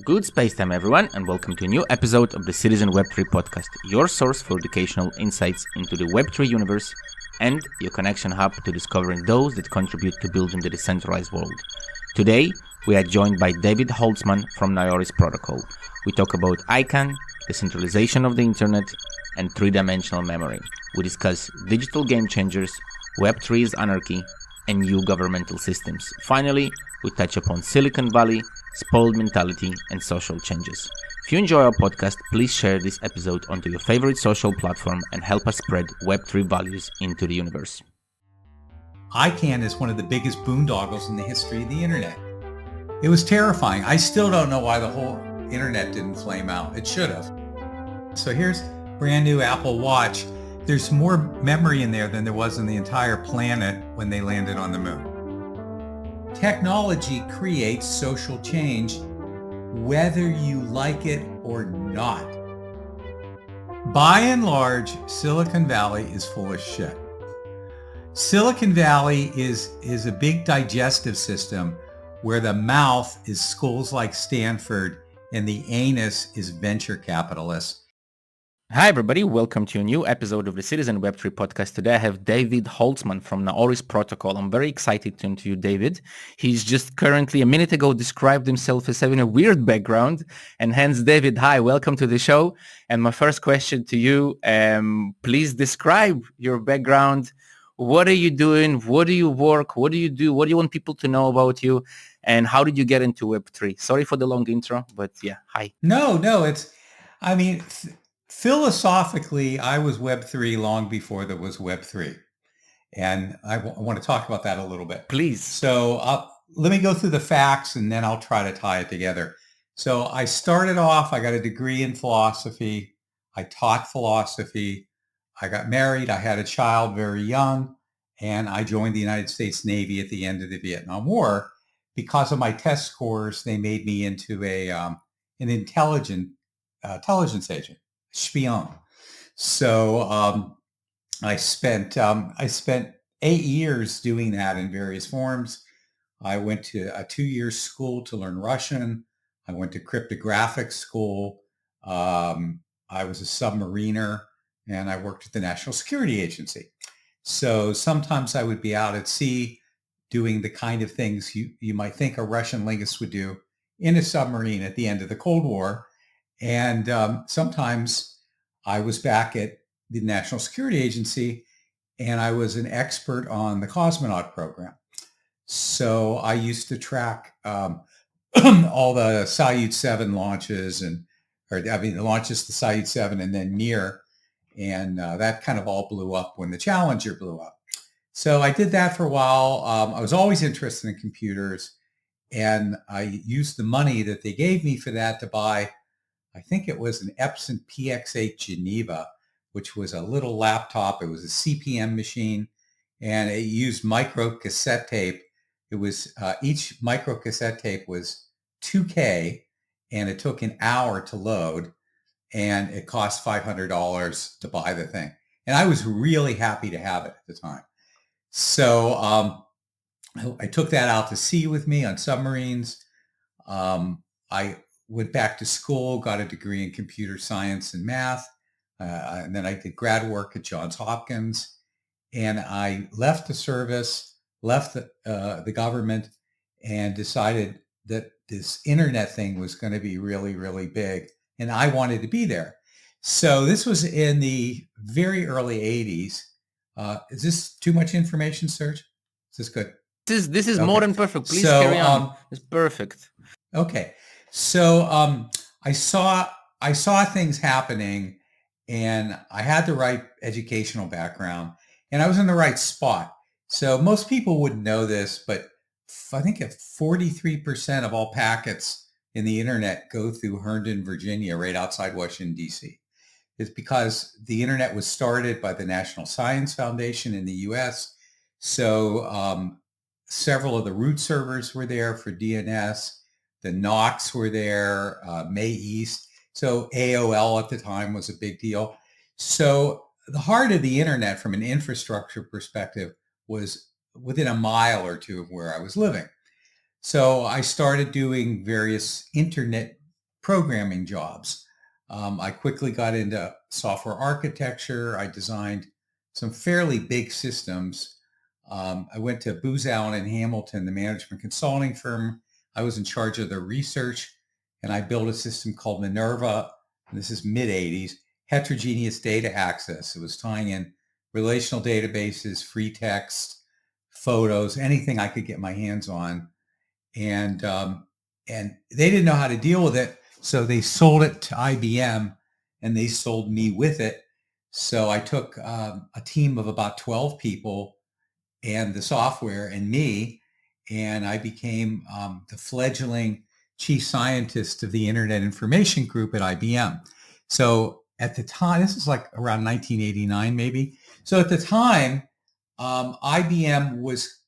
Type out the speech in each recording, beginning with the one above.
Good space time, everyone, and welcome to a new episode of the Citizen Web3 podcast, your source for educational insights into the Web3 universe and your connection hub to discovering those that contribute to building the decentralized world. Today, we are joined by David Holtzman from Naoris Protocol. We talk about ICANN, decentralization of the internet, and three-dimensional memory. We discuss digital game changers, Web3's anarchy, and new governmental systems. Finally, we touch upon Silicon Valley, spoiled mentality, and social changes. If you enjoy our podcast, please share this episode onto your favorite social platform and help us spread Web3 values into the universe. ICANN is one of the biggest boondoggles in the history of the internet. It was terrifying. I still don't know why the whole internet didn't flame out. It should have. So here's brand new Apple Watch. There's more memory in there than there was in the entire planet when they landed on the moon. Technology creates social change, whether you like it or not. By and large, Silicon Valley is full of shit. Silicon Valley is a big digestive system where the mouth is schools like Stanford and the anus is venture capitalists. Hi everybody, welcome to a new episode of the Citizen Web3 podcast. Today I have David Holtzman from Naoris Protocol. I'm very excited to interview David. He's just currently a minute ago described himself as having a weird background, and hence David, hi, welcome to the show. And my first question to you, please describe your background. What are you doing? What do you work? What do you do? What do you want people to know about you? And how did you get into Web3? Sorry for the long intro, but yeah, hi. No, philosophically, I was Web3 long before there was Web3. And I want to talk about that a little bit. Please. So let me go through the facts and then I'll try to tie it together. So I started off, I got a degree in philosophy. I taught philosophy. I got married. I had a child very young. And I joined the United States Navy at the end of the Vietnam War. Because of my test scores, they made me into an intelligence agent. Spion. So I spent 8 years doing that in various forms. I went to a 2-year school to learn Russian. I went to cryptographic school. I was a submariner, and I worked at the National Security Agency. So sometimes I would be out at sea doing the kind of things you might think a Russian linguist would do in a submarine at the end of the Cold War. And sometimes I was back at the National Security Agency and I was an expert on the cosmonaut program. So I used to track all the Salyut 7 launches the launches to Salyut 7 and then Mir. And that kind of all blew up when the Challenger blew up. So I did that for a while. I was always interested in computers and I used the money that they gave me for that to buy, I think it was an Epson PX8 Geneva, which was a little laptop. It was a CPM machine, and it used micro cassette tape. It was each micro cassette tape was 2K, and it took an hour to load, and it cost $500 to buy the thing. And I was really happy to have it at the time. So I took that out to sea with me on submarines. I went back to school, got a degree in computer science and math, and then I did grad work at Johns Hopkins. And I left the service, left the government, and decided that this internet thing was going to be really, really big, and I wanted to be there. So this was in the very early 80s. Is this too much information, Serge? Is this good? This is okay. More than perfect. Please carry on. It's perfect. Okay. So I saw things happening, and I had the right educational background, and I was in the right spot. So most people wouldn't know this, but I think 43% of all packets in the internet go through Herndon, Virginia, right outside Washington, D.C. It's because the internet was started by the National Science Foundation in the U.S. So several of the root servers were there for DNS. The Knox were there, May East. So AOL at the time was a big deal. So the heart of the internet from an infrastructure perspective was within a mile or two of where I was living. So I started doing various internet programming jobs. I quickly got into software architecture. I designed some fairly big systems. I went to Booz Allen and Hamilton, the management consulting firm. I was in charge of their research, and I built a system called Minerva, and this is mid-'80s, heterogeneous data access. It was tying in relational databases, free text, photos, anything I could get my hands on. And they didn't know how to deal with it, so they sold it to IBM, and they sold me with it. So I took a team of about 12 people and the software and me, and I became the fledgling chief scientist of the Internet Information Group at IBM. So at the time, this is like around 1989, maybe. So at the time, IBM was,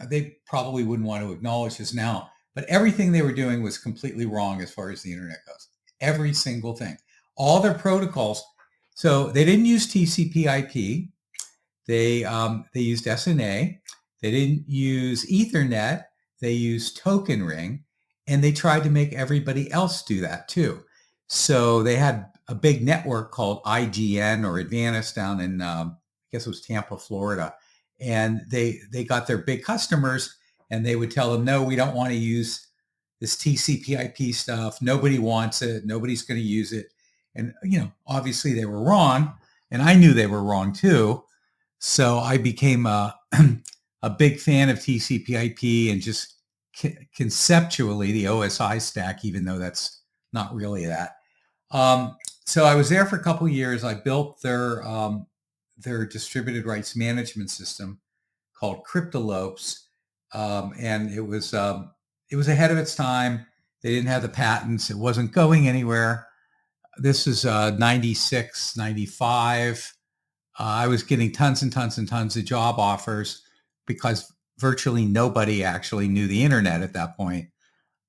they probably wouldn't want to acknowledge this now, but everything they were doing was completely wrong as far as the internet goes. Every single thing. All their protocols. So they didn't use TCP/IP. They used SNA. They didn't use Ethernet. They used token ring, and they tried to make everybody else do that too. So they had a big network called IGN or Advantis down in, I guess it was Tampa, Florida. And they got their big customers, and they would tell them, no, we don't want to use this TCP/IP stuff. Nobody wants it. Nobody's going to use it. And, obviously they were wrong, and I knew they were wrong too. So I became a big fan of TCP/IP and just conceptually the OSI stack, even though that's not really that. So I was there for a couple of years. I built their distributed rights management system called Cryptolopes, and it was ahead of its time. They didn't have the patents. It wasn't going anywhere. This is 96, 95. I was getting tons and tons and tons of job offers because virtually nobody actually knew the internet at that point.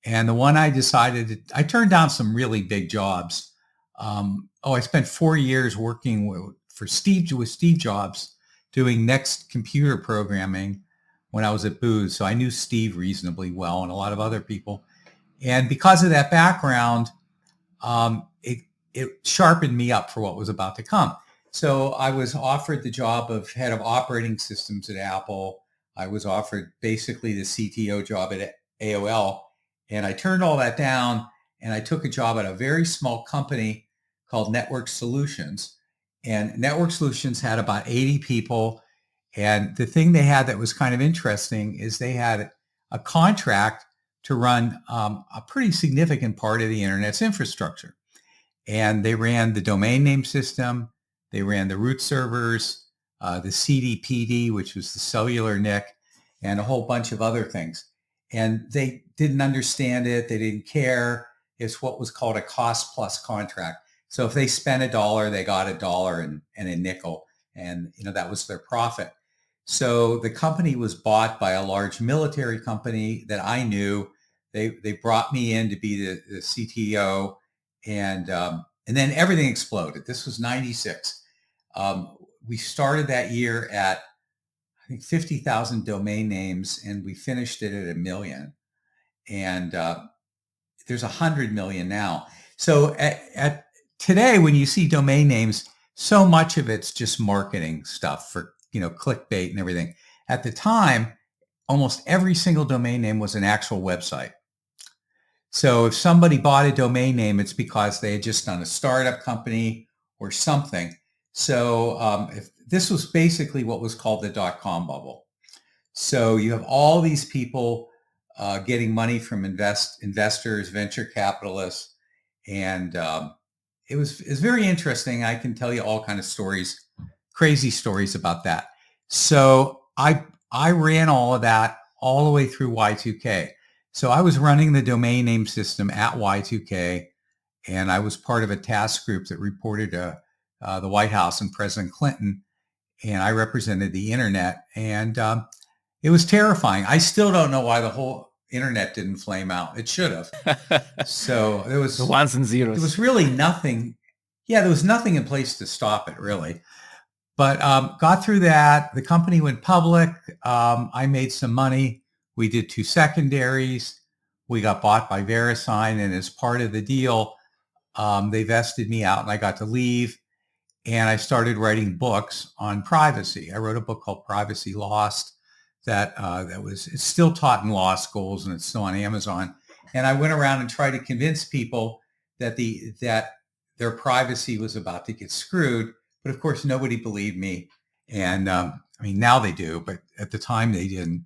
And the one I turned down some really big jobs. I spent 4 years working with Steve Jobs doing Next computer programming when I was at Booz. So I knew Steve reasonably well and a lot of other people. And because of that background, it sharpened me up for what was about to come. So I was offered the job of head of operating systems at Apple. I was offered basically the CTO job at AOL. And I turned all that down, and I took a job at a very small company called Network Solutions. And Network Solutions had about 80 people. And the thing they had that was kind of interesting is they had a contract to run a pretty significant part of the internet's infrastructure. And they ran the domain name system. They ran the root servers, the CDPD, which was the cellular NIC, and a whole bunch of other things. And they didn't understand it. They didn't care. It's what was called a cost plus contract. So if they spent $1, they got $1 and a nickel. And, that was their profit. So the company was bought by a large military company that I knew. They brought me in to be the CTO, and then everything exploded. This was 96. We started that year at, I think, 50,000 domain names, and we finished it at 1 million. And there's 100 million now. So at today, when you see domain names, so much of it's just marketing stuff for, clickbait and everything. At the time, almost every single domain name was an actual website. So if somebody bought a domain name, it's because they had just done a startup company or something. So if this was basically what was called the dot-com bubble. So you have all these people getting money from investors, venture capitalists, and it was very interesting. I can tell you all kind of stories, crazy stories about that. So I ran all of that all the way through Y2K. So I was running the domain name system at Y2K, and I was part of a task group that reported to the White House and President Clinton, and I represented the internet, and it was terrifying. I still don't know why the whole internet didn't flame out. It should have. So there was the ones and zeros. There was really nothing. Yeah, there was nothing in place to stop it, really. But got through that. The company went public. I made some money. We did 2 secondaries. we got bought by VeriSign, and as part of the deal, they vested me out and I got to leave. And I started writing books on privacy. I wrote a book called Privacy Lost it's still taught in law schools and it's still on Amazon. And I went around and tried to convince people that their privacy was about to get screwed. But of course, nobody believed me. And now they do, but at the time they didn't.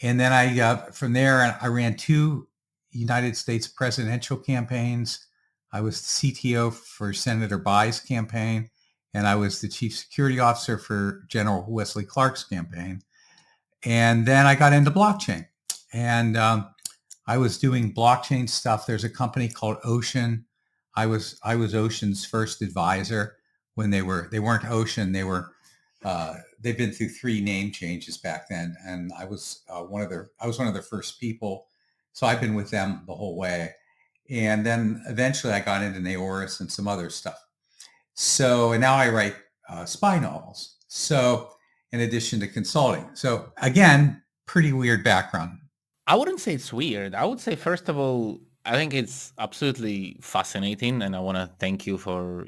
And then from there, I ran 2 United States presidential campaigns. I was the CTO for Senator Bayh's campaign, and I was the chief security officer for General Wesley Clark's campaign. And then I got into blockchain, and I was doing blockchain stuff. There's a company called Ocean. I was Ocean's first advisor when they weren't Ocean. They've been through 3 name changes back then, and I was one of their first people. So I've been with them the whole way. And then eventually I got into Naoris and some other stuff. So, and now I write spy novels. So, in addition to consulting. So again, pretty weird background. I wouldn't say it's weird. I would say, first of all, I think it's absolutely fascinating. And I want to thank you for,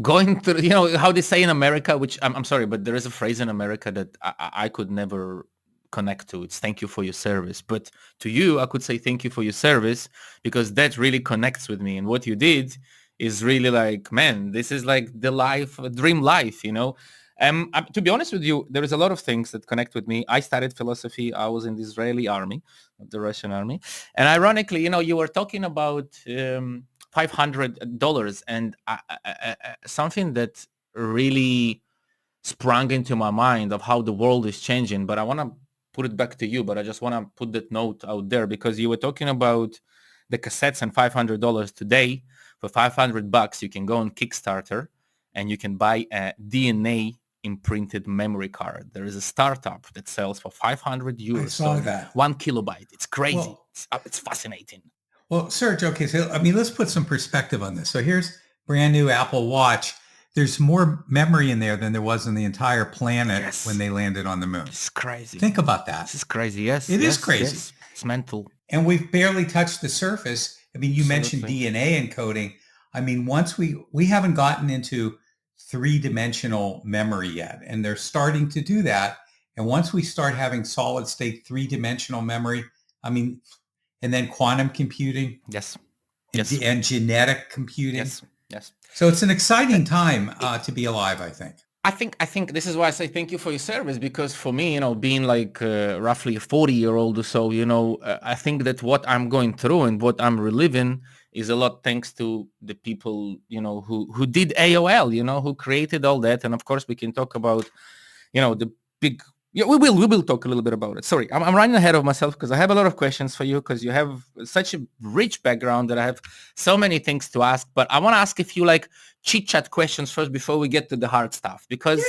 going through, how they say in America, which I'm sorry, but there is a phrase in America that I could never connect to. It's thank you for your service. But to you, I could say thank you for your service, because that really connects with me. And what you did is really like, man, this is like the dream life, to be honest with you, there is a lot of things that connect with me. I studied philosophy. I was in the Israeli army, not the Russian army. And ironically, you were talking about $500, and something that really sprung into my mind of how the world is changing. But I want to put it back to you, but I just want to put that note out there, because you were talking about the cassettes and $500 today. For $500, you can go on Kickstarter and you can buy a DNA imprinted memory card. There is a startup that sells for 500 euros. I saw that. 1 kilobyte. It's crazy. Well, it's fascinating. Well, Serge, okay, so let's put some perspective on this. So here's brand new Apple Watch. There's more memory in there than there was in the entire planet when they landed on the moon. It's crazy. Think about that. This is crazy. Yes. It is crazy. Yes. It's mental. And we've barely touched the surface. You mentioned DNA encoding. Once we haven't gotten into 3-dimensional memory yet, and they're starting to do that. And once we start having solid state 3-dimensional memory, and then quantum computing. Yes. And genetic computing. Yes. So it's an exciting time to be alive, I think. I think this is why I say thank you for your service, because for me, being like roughly a 40-year-old or so, I think that what I'm going through and what I'm reliving is a lot thanks to the people, who did AOL, who created all that. And of course, we can talk about, the big... Yeah, we will talk a little bit about it. Sorry, I'm running ahead of myself because I have a lot of questions for you, because you have such a rich background that I have so many things to ask. But I want to ask a few chit-chat questions first before we get to the hard stuff, because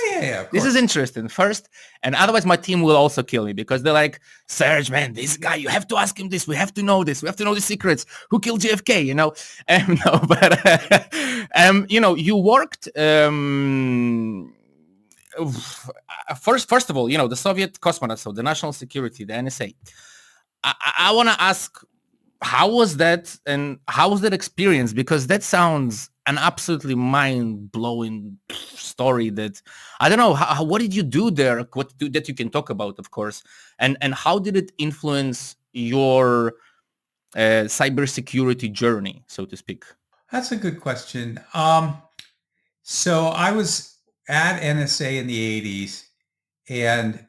this is interesting first. And otherwise my team will also kill me, because they're like, Serge, man, this guy, you have to ask him this. We have to know this. We have to know the secrets. Who killed JFK, No, but, you worked... First of all, the Soviet cosmonauts, so the national security, the NSA. I want to ask, how was that, and how was that experience? Because that sounds an absolutely mind-blowing story that, I don't know, what did you do there? That you can talk about, of course. And how did it influence your cybersecurity journey, so to speak? That's a good question. So I was at NSA in the 80s, and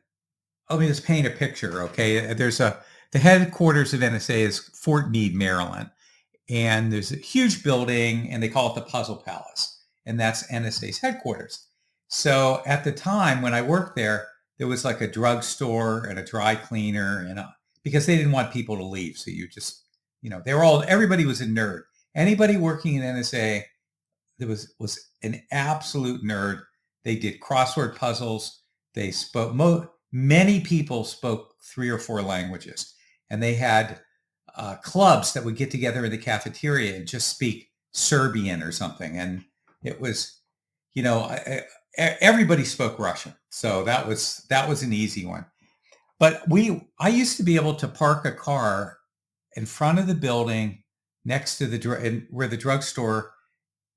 let me just paint a picture, okay? The headquarters of NSA is Fort Meade, Maryland, and there's a huge building, and they call it the Puzzle Palace, and that's NSA's headquarters. So at the time when I worked there was like a drugstore and a dry cleaner, and because they didn't want people to leave, so you just, everybody was a nerd. Anybody working in NSA was an absolute nerd. They did crossword puzzles. They spoke, many people spoke 3 or 4 languages, and they had clubs that would get together in the cafeteria and just speak Serbian or something. And it was, everybody spoke Russian. So that was an easy one. But I used to be able to park a car in front of the building next to where the drugstore,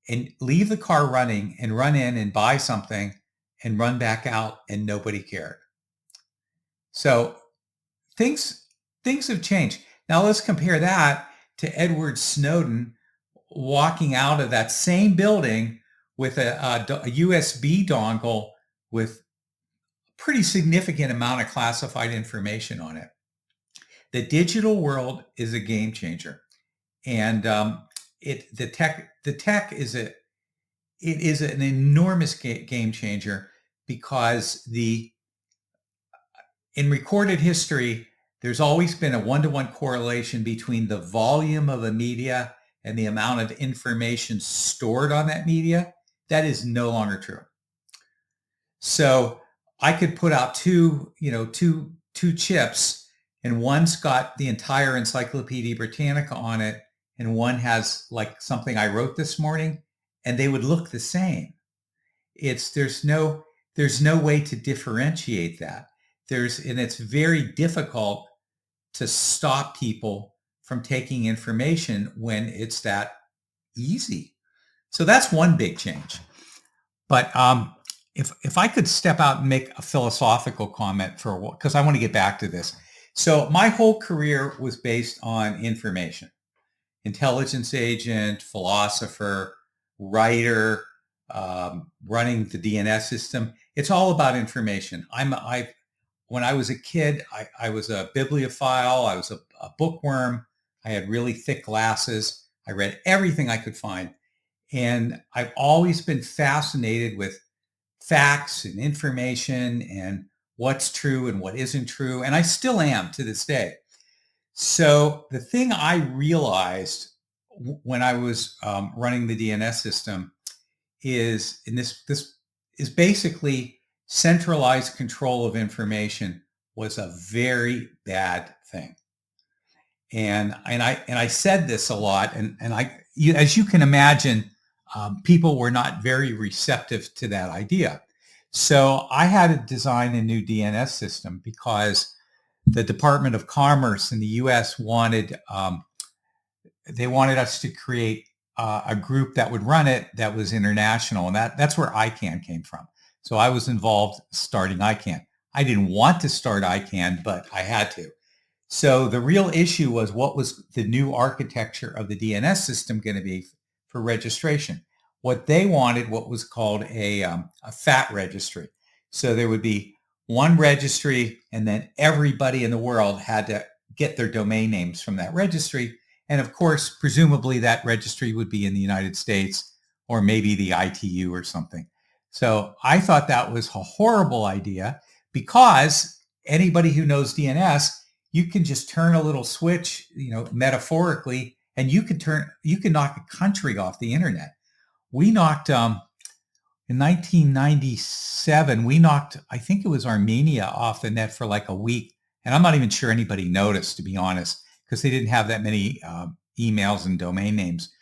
and leave the car running and run in and buy something and run back out, and nobody cared. So things have changed. Now let's compare that to Edward Snowden walking out of that same building with a USB dongle with pretty significant amount of classified information on it. The digital world is a game changer, and the tech is an enormous game changer, because in recorded history, there's always been a one-to-one correlation between the volume of a media and the amount of information stored on that media. That is no longer true. So I could put out two chips, and one's got the entire Encyclopedia Britannica on it, and one has like something I wrote this morning, and they would look the same. There's no way to differentiate that. And it's very difficult to stop people from taking information when it's that easy. So that's one big change. But if I could step out and make a philosophical comment for a while, because I want to get back to this. So my whole career was based on information. Intelligence agent, philosopher, writer, running the DNS system. It's all about information. When I was a kid, I was a bibliophile. I was a bookworm. I had really thick glasses. I read everything I could find. And I've always been fascinated with facts and information and what's true and what isn't true. And I still am to this day. So the thing I realized when I was running the DNS system is, and this is basically, centralized control of information was a very bad thing. And I said this a lot, and as you can imagine, people were not very receptive to that idea. So I had to design a new DNS system because the Department of Commerce in the U.S. wanted us to create a group that would run it that was international, and that's where ICANN came from. So I was involved starting ICANN. I didn't want to start ICANN, but I had to. So the real issue was, what was the new architecture of the DNS system going to be for registration? What they wanted, what was called a FAT registry. So there would be one registry, and then everybody in the world had to get their domain names from that registry. And of course, presumably that registry would be in the United States, or maybe the ITU or something. So I thought that was a horrible idea, because anybody who knows DNS, you can just turn a little switch, metaphorically, and you can knock a country off the internet. We knocked, in 1997, I think it was Armenia, off the net for like a week. And I'm not even sure anybody noticed, to be honest, because they didn't have that many emails and domain names.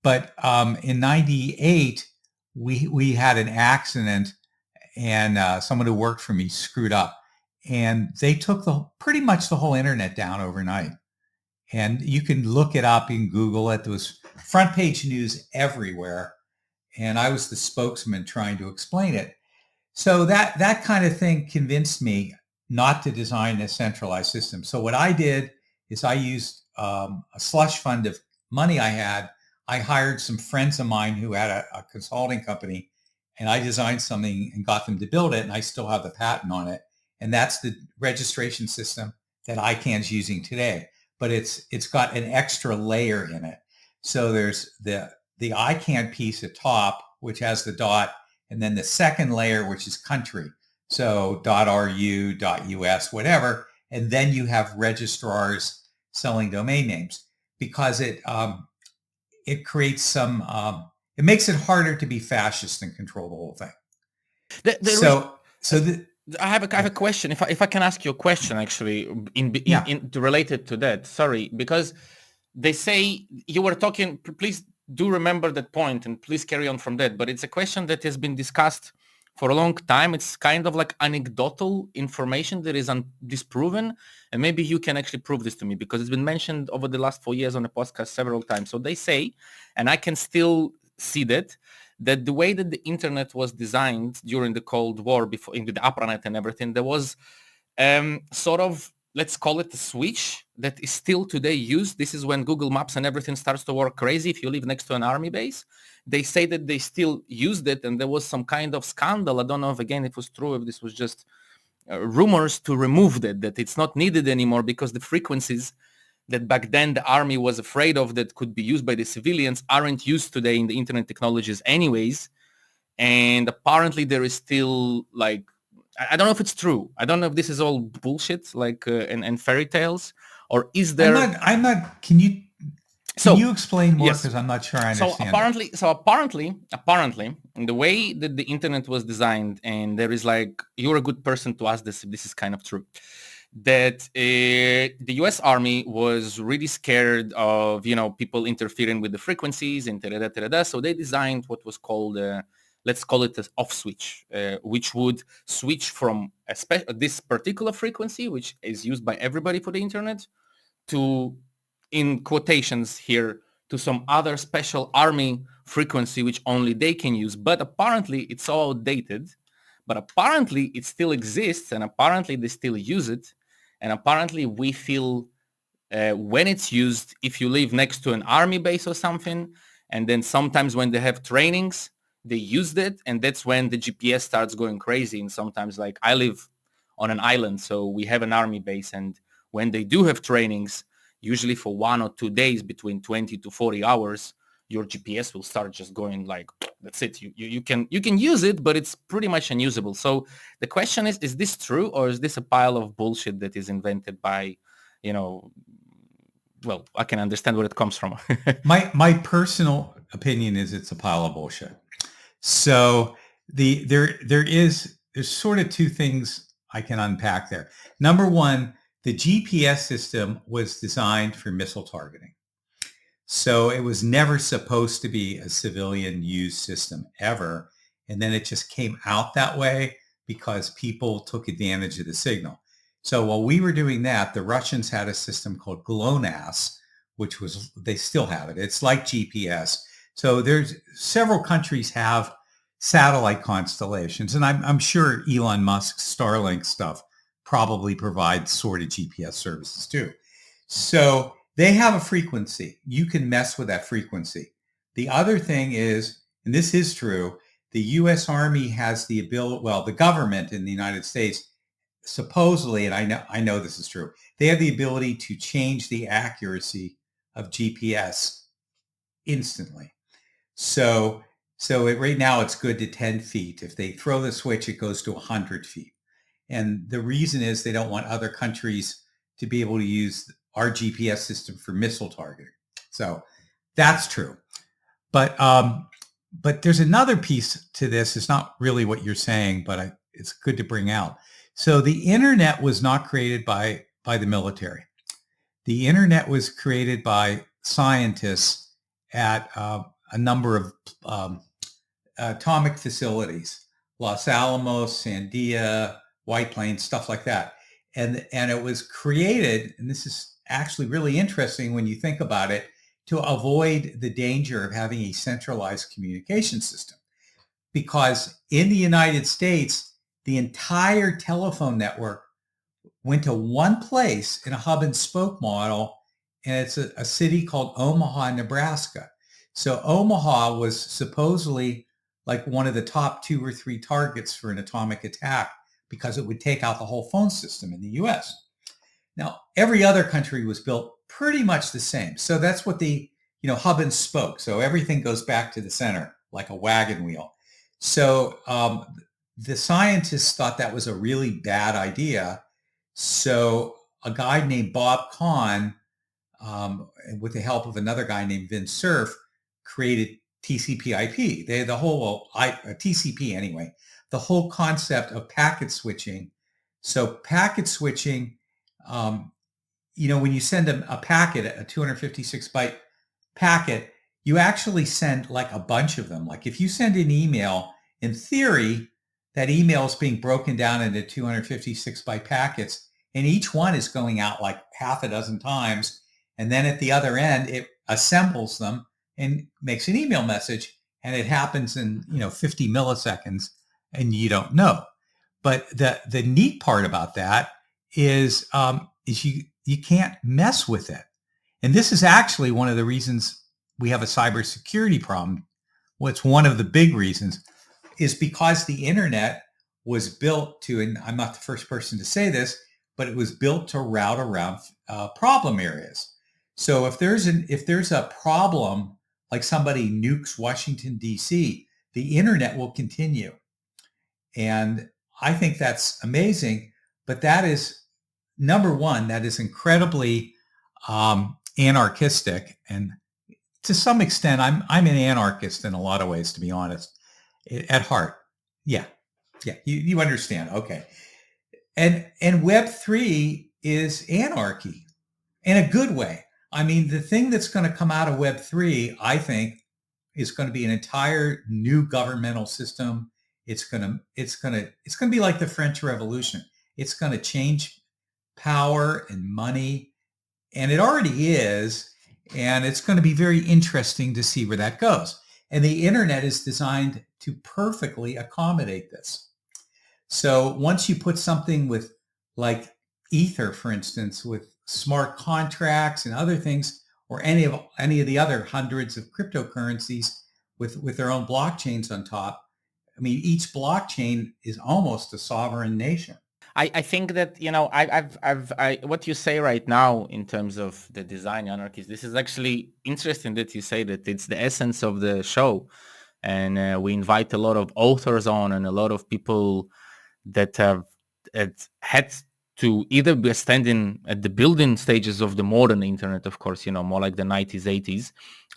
But in 98, we had an accident, and someone who worked for me screwed up, and they took pretty much the whole internet down overnight. And you can look it up, you can Google it. There was front page news everywhere, and I was the spokesman trying to explain it. So that kind of thing convinced me not to design a centralized system. So what I did is I used a slush fund of money I had. I hired some friends of mine who had a consulting company, and I designed something and got them to build it, and I still have the patent on it. And that's the registration system that ICANN's using today. But it's got an extra layer in it. So there's the ICANN piece at top, which has the dot, and then the second layer, which is country. So .ru, .us, whatever. And then you have registrars selling domain names, because it creates it makes it harder to be fascist and control the whole thing. I have a question. If I can ask you a question, actually, in related to that. Sorry, because they say you were talking. Please do remember that point, and please carry on from that. But it's a question that has been discussed for a long time. It's kind of like anecdotal information that is disproven. And maybe you can actually prove this to me, because it's been mentioned over the last 4 years on the podcast several times. So they say, and I can still see that the way that the internet was designed during the Cold War, before into the ARPANET and everything, there was sort of, let's call it a switch that is still today used. This is when Google Maps and everything starts to work crazy if you live next to an army base. They say that they still used it, and there was some kind of scandal. I don't know if, again, it was true, if this was just rumors to remove that it's not needed anymore, because the frequencies that back then the army was afraid of that could be used by the civilians aren't used today in the internet technologies anyways. And apparently there is still, like, I don't know if it's true. I don't know if this is all bullshit, like and fairy tales, or is there? I'm not. Can you explain more? Yes. Because I'm not sure I understand. Apparently, in the way that the internet was designed, and there is, like, you're a good person to ask this if this is kind of true, that the U.S. Army was really scared of, people interfering with the frequencies and da-da-da-da-da. So they designed what was called, let's call it an off switch, which would switch from this particular frequency, which is used by everybody for the internet, to, in quotations here, to some other special army frequency, which only they can use. But apparently it's all outdated, but apparently it still exists, and apparently they still use it. And apparently we feel when it's used, if you live next to an army base or something, and then sometimes when they have trainings, they used it, and that's when the GPS starts going crazy. And sometimes, like, I live on an island, so we have an army base, and when they do have trainings, usually for 1 or 2 days, between 20 to 40 hours, your GPS will start just going like, that's it. You can use it, but it's pretty much unusable. So the question is this true, or is this a pile of bullshit that is invented by, well, I can understand where it comes from. My personal opinion is it's a pile of bullshit. So there's sort of two things I can unpack there. Number one, the GPS system was designed for missile targeting. So it was never supposed to be a civilian used system ever. And then it just came out that way because people took advantage of the signal. So while we were doing that, the Russians had a system called GLONASS, which was, they still have it. It's like GPS. So there's several countries have satellite constellations, and I'm sure Elon Musk's Starlink stuff probably provides sort of GPS services too. So they have a frequency. You can mess with that frequency. The other thing is, and this is true, the U.S. Army has the ability, well, the government in the United States, supposedly, and I know this is true, they have the ability to change the accuracy of GPS instantly. So right now it's good to 10 feet. If they throw the switch, it goes to 100 feet. And the reason is they don't want other countries to be able to use our GPS system for missile targeting. So that's true. But there's another piece to this. It's not really what you're saying, but it's good to bring out. So the internet was not created by the military. The internet was created by scientists at a number of atomic facilities, Los Alamos, Sandia, White Plains, stuff like that. And it was created, and this is actually really interesting when you think about it, to avoid the danger of having a centralized communication system. Because in the United States, the entire telephone network went to one place in a hub and spoke model, and it's a city called Omaha, Nebraska. So Omaha was supposedly like one of the top 2 or 3 targets for an atomic attack because it would take out the whole phone system in the US. Now, every other country was built pretty much the same. So that's what the hub and spoke. So everything goes back to the center like a wagon wheel. So the scientists thought that was a really bad idea. So a guy named Bob Kahn, with the help of another guy named Vince Cerf, created TCP/IP. They had the whole TCP anyway. The whole concept of packet switching. So packet switching, when you send a packet, a 256 byte packet, you actually send like a bunch of them. Like if you send an email, in theory, that email is being broken down into 256 byte packets, and each one is going out like half a dozen times. And then at the other end, it assembles them and makes an email message, and it happens in 50 milliseconds, and you don't know. But the neat part about that is you can't mess with it. And this is actually one of the reasons we have a cybersecurity problem. Well, it's one of the big reasons, is because the internet was built to, and I'm not the first person to say this, but it was built to route around problem areas. So if there's a problem, like somebody nukes Washington, D.C., the internet will continue. And I think that's amazing. But that is, number one, that is incredibly anarchistic. And to some extent, I'm an anarchist in a lot of ways, to be honest, at heart. Yeah. You understand. Okay. And Web3 is anarchy in a good way. I mean, the thing that's going to come out of Web3, I think, is going to be an entire new governmental system. It's going to be like the French Revolution. It's going to change power and money, and it already is. And it's going to be very interesting to see where that goes. And the internet is designed to perfectly accommodate this. So once you put something with, like Ether, for instance, with smart contracts and other things, or any of the other hundreds of cryptocurrencies with their own blockchains on top, I mean, each blockchain is almost a sovereign nation. I think that, I what you say right now in terms of the design anarchies, this is actually interesting that you say that it's the essence of the show. And we invite a lot of authors on and a lot of people that have had to either be standing at the building stages of the modern internet, of course, more like the 90s, 80s,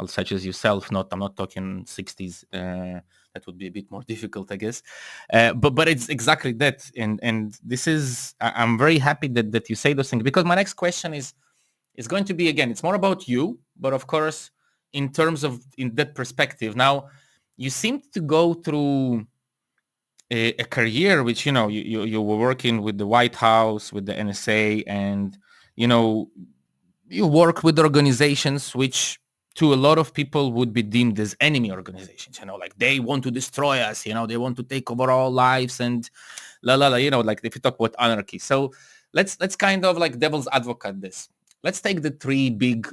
such as yourself. I'm not talking 60s. That would be a bit more difficult, I guess. But it's exactly that. And this is, I'm very happy that you say those things, because my next question is going to be, again, it's more about you, but of course, in that perspective. Now, you seem to go through a career which, you were working with the White House, with the NSA, and, you work with organizations which to a lot of people would be deemed as enemy organizations, like they want to destroy us, they want to take over our lives and like if you talk about anarchy. So let's kind of like devil's advocate this. Let's take the three big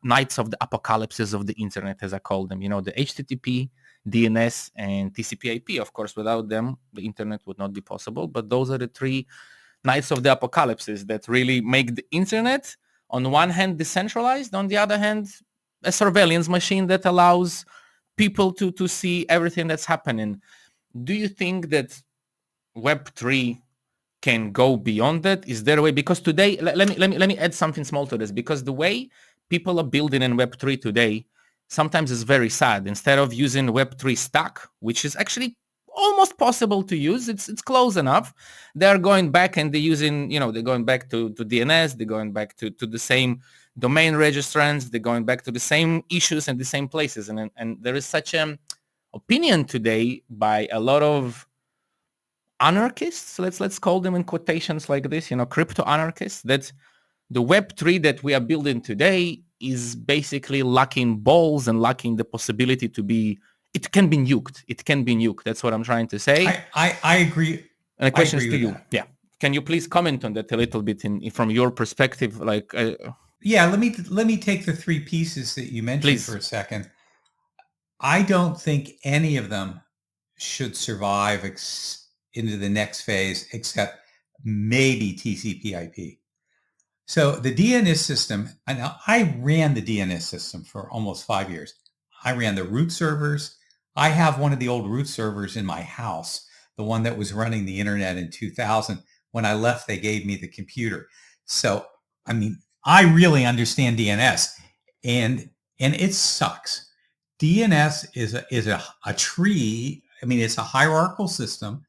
nights of the apocalypses of the internet, as I call them, the HTTP, DNS, and TCP/IP. Of course, without them, the internet would not be possible. But those are the three nights of the apocalypses that really make the internet, on one hand, decentralized, on the other hand, a surveillance machine that allows people to see everything that's happening. Do you think that Web3 can go beyond that? Is there a way? Because today, let me add something small to this, because the way people are building in Web3 today sometimes is very sad. Instead of using Web3 stack, which is actually almost possible to use, it's close enough, they're going back and they're using, they're going back to DNS, they're going back to the same domain registrants, they're going back to the same issues and the same places. And there is such an opinion today by a lot of anarchists, let's call them in quotations like this, crypto anarchists, that the Web3 that we are building today is basically lacking balls and lacking the possibility to be, it can be nuked. That's what I'm trying to say. I agree. And the question is to you. That. Yeah. Can you please comment on that a little bit from your perspective? Yeah, let me take the three pieces that you mentioned please. For a second. I don't think any of them should survive into the next phase, except maybe TCP/IP. So the DNS system, and I ran the DNS system for almost 5 years. I ran the root servers. I have one of the old root servers in my house, the one that was running the internet in 2000. When I left, they gave me the computer. So, I mean, I really understand DNS, and it sucks. DNS is a tree. I mean, it's a hierarchical system.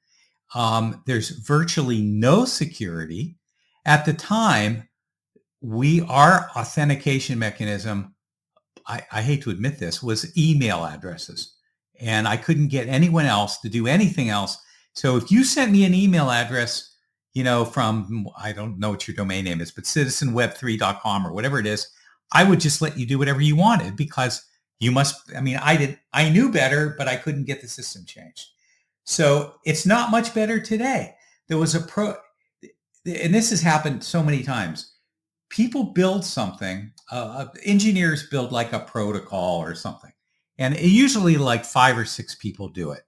There's virtually no security. At the time, our authentication mechanism, I hate to admit this, was email addresses. and I couldn't get anyone else to do anything else. So if you sent me an email address, from, I don't know what your domain name is, but citizenweb3.com or whatever it is, I would just let you do whatever you wanted, because I knew better, but I couldn't get the system changed. So it's not much better today. There was and this has happened so many times. People build something, engineers build like a protocol or something, and usually like 5 or 6 people do it.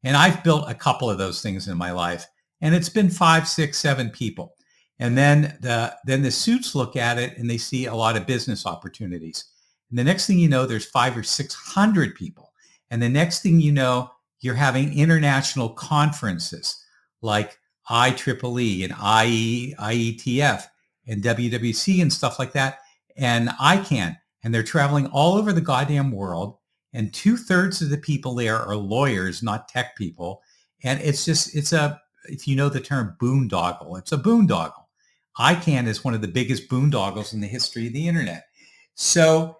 And I've built a couple of those things in my life, and it's been 5, 6, 7 people. And then the suits look at it and they see a lot of business opportunities. And the next thing you know, there's 500 or 600 people. And the next thing you know, you're having international conferences like IEEE and IETF and WWC and stuff like that, and ICANN. And they're traveling all over the goddamn world. And 2/3 of the people there are lawyers, not tech people. And it's if you know the term boondoggle, it's a boondoggle. ICANN is one of the biggest boondoggles in the history of the internet. So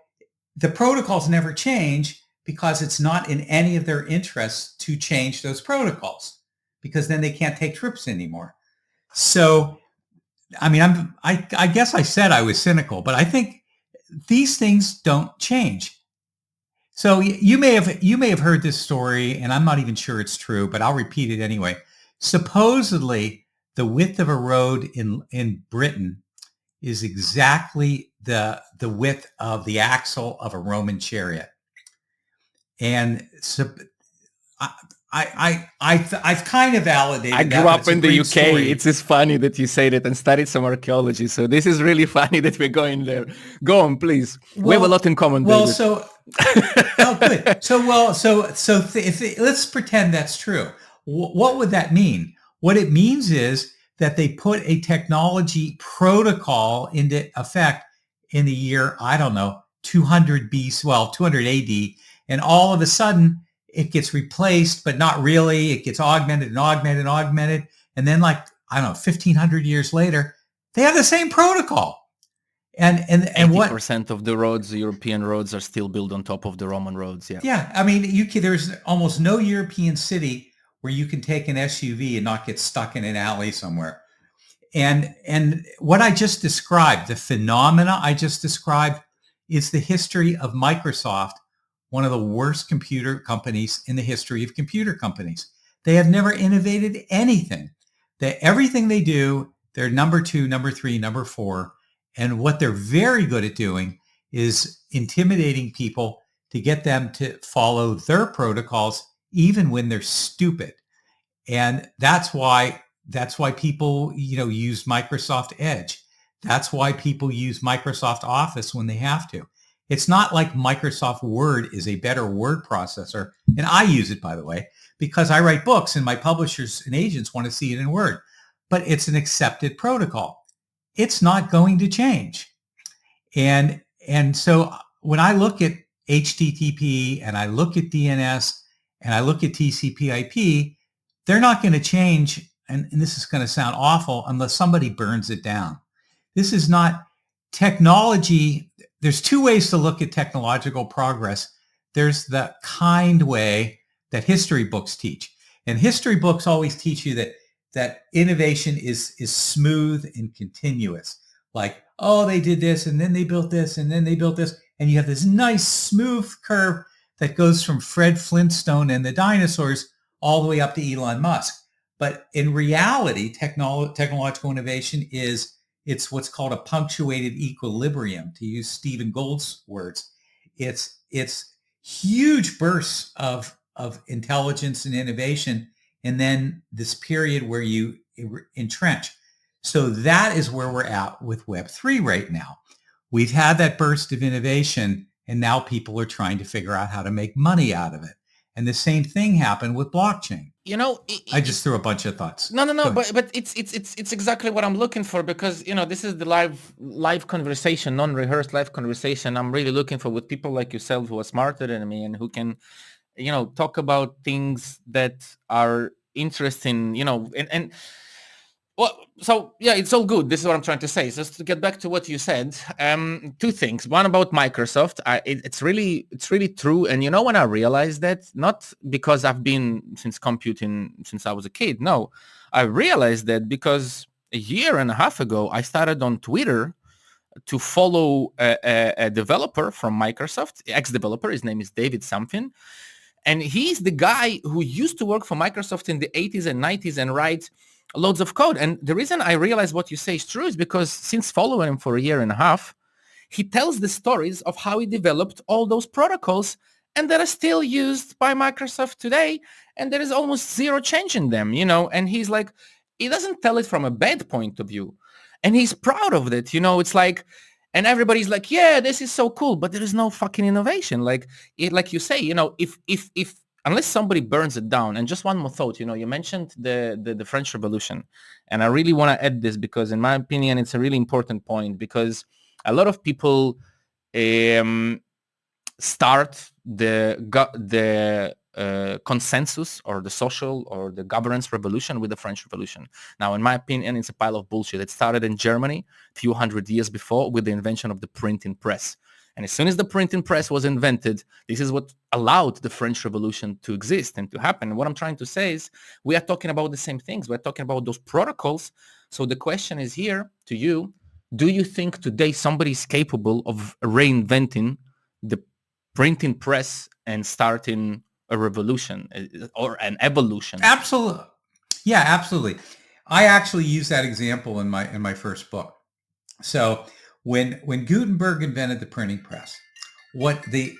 the protocols never change because it's not in any of their interests to change those protocols, because then they can't take trips anymore. So, I guess I said I was cynical, but I think these things don't change. So you may have heard this story, and I'm not even sure it's true, but I'll repeat it anyway. Supposedly, the width of a road in Britain is exactly the width of the axle of a Roman chariot. And so I've kind of validated. I grew up in the UK. Story. It's just funny that you say that and studied some archaeology. So this is really funny that we're going there. Go on, please. We have a lot in common. Well, David. so oh, good. So let's pretend that's true. What would that mean? What it means is that they put a technology protocol into effect in the year, 200 AD, and all of a sudden it gets replaced, but not really. It gets augmented and augmented and augmented. And then 1,500 years later, they have the same protocol. And 80% of the roads, European roads, are still built on top of the Roman roads. Yeah. Yeah. There's almost no European city where you can take an SUV and not get stuck in an alley somewhere. And what I just described, the phenomena I just described, is the history of Microsoft, one of the worst computer companies in the history of computer companies. They have never innovated anything. Everything they do, they're number 2, number 3, number 4. And what they're very good at doing is intimidating people to get them to follow their protocols, even when they're stupid. And that's why people, use Microsoft Edge. That's why people use Microsoft Office when they have to. It's not like Microsoft Word is a better word processor. And I use it, by the way, because I write books and my publishers and agents want to see it in Word. But it's an accepted protocol. It's not going to change. And so when I look at HTTP and I look at DNS and I look at TCP/IP, they're not going to change. And this is going to sound awful unless somebody burns it down. This is not technology. There's 2 ways to look at technological progress. There's the kind way that history books teach. And history books always teach you that innovation is smooth and continuous. Like, oh, they did this and then they built this and then they built this. And you have this nice smooth curve that goes from Fred Flintstone and the dinosaurs all the way up to Elon Musk. But in reality, technological innovation it's what's called a punctuated equilibrium, to use Stephen Gould's words. It's huge bursts of intelligence and innovation, and then this period where you entrench. So that is where we're at with Web3 right now. We've had that burst of innovation, and now people are trying to figure out how to make money out of it. And the same thing happened with blockchain. I just threw a bunch of thoughts. No, but it's exactly what I'm looking for, because this is the live conversation, non-rehearsed live conversation. I'm really looking for with people like yourself who are smarter than me and who can, talk about things that are interesting. And Well, so yeah, it's all good. This is what I'm trying to say. So just to get back to what you said, two things. One about Microsoft. It's really true. And you know when I realized that, not because I've been since computing since I was a kid. No, I realized that because a year and a half ago, I started on Twitter to follow a developer from Microsoft, ex-developer. His name is David something. And he's the guy who used to work for Microsoft in the 80s and 90s and write loads of code. And the reason I realize what you say is true is because since following him for a year and a half, he tells the stories of how he developed all those protocols and that are still used by Microsoft today. And there is almost zero change in them, and he's like, he doesn't tell it from a bad point of view. And he's proud of it, it's like, and everybody's like, yeah, this is so cool, but there is no fucking innovation. Like you say, if unless somebody burns it down. And just one more thought, you mentioned the French Revolution, and I really want to add this because, in my opinion, it's a really important point because a lot of people start the consensus or the social or the governance revolution with the French Revolution. Now, in my opinion, it's a pile of bullshit. It started in Germany a few hundred years before with the invention of the printing press. And as soon as the printing press was invented, this is what allowed the French Revolution to exist and to happen. And what I'm trying to say is we are talking about the same things. We're talking about those protocols. So the question is here to you, do you think today somebody is capable of reinventing the printing press and starting a revolution or an evolution? Absolutely. Yeah, absolutely. I actually use that example in my first book. So when Gutenberg invented the printing press, what it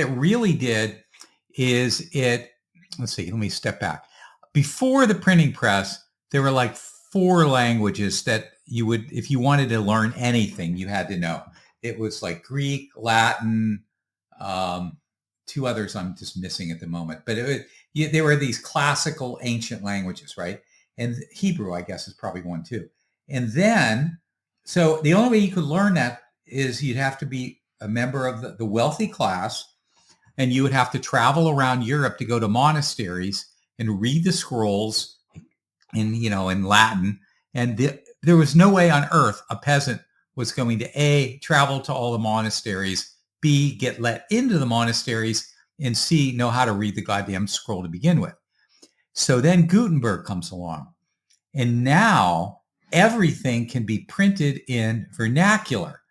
really did is let's see, let me step back. Before the printing press, there were like 4 languages that you would, if you wanted to learn anything, you had to know. It was like Greek, Latin, 2 others I'm just missing at the moment, but there were these classical ancient languages, right? And Hebrew, I guess, is probably one too. And then, so the only way you could learn that is you'd have to be a member of the wealthy class, and you would have to travel around Europe to go to monasteries and read the scrolls in Latin. And there was no way on earth a peasant was going to A, travel to all the monasteries, B, get let into the monasteries, and C, know how to read the goddamn scroll to begin with. So then Gutenberg comes along, and now everything can be printed in vernacular: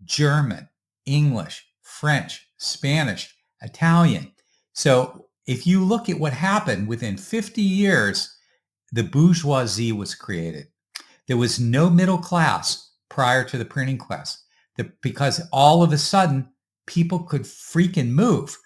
German, English, French, Spanish, Italian. So if you look at what happened within 50 years, the bourgeoisie was created. There was no middle class prior to the printing press because all of a sudden people could freaking move.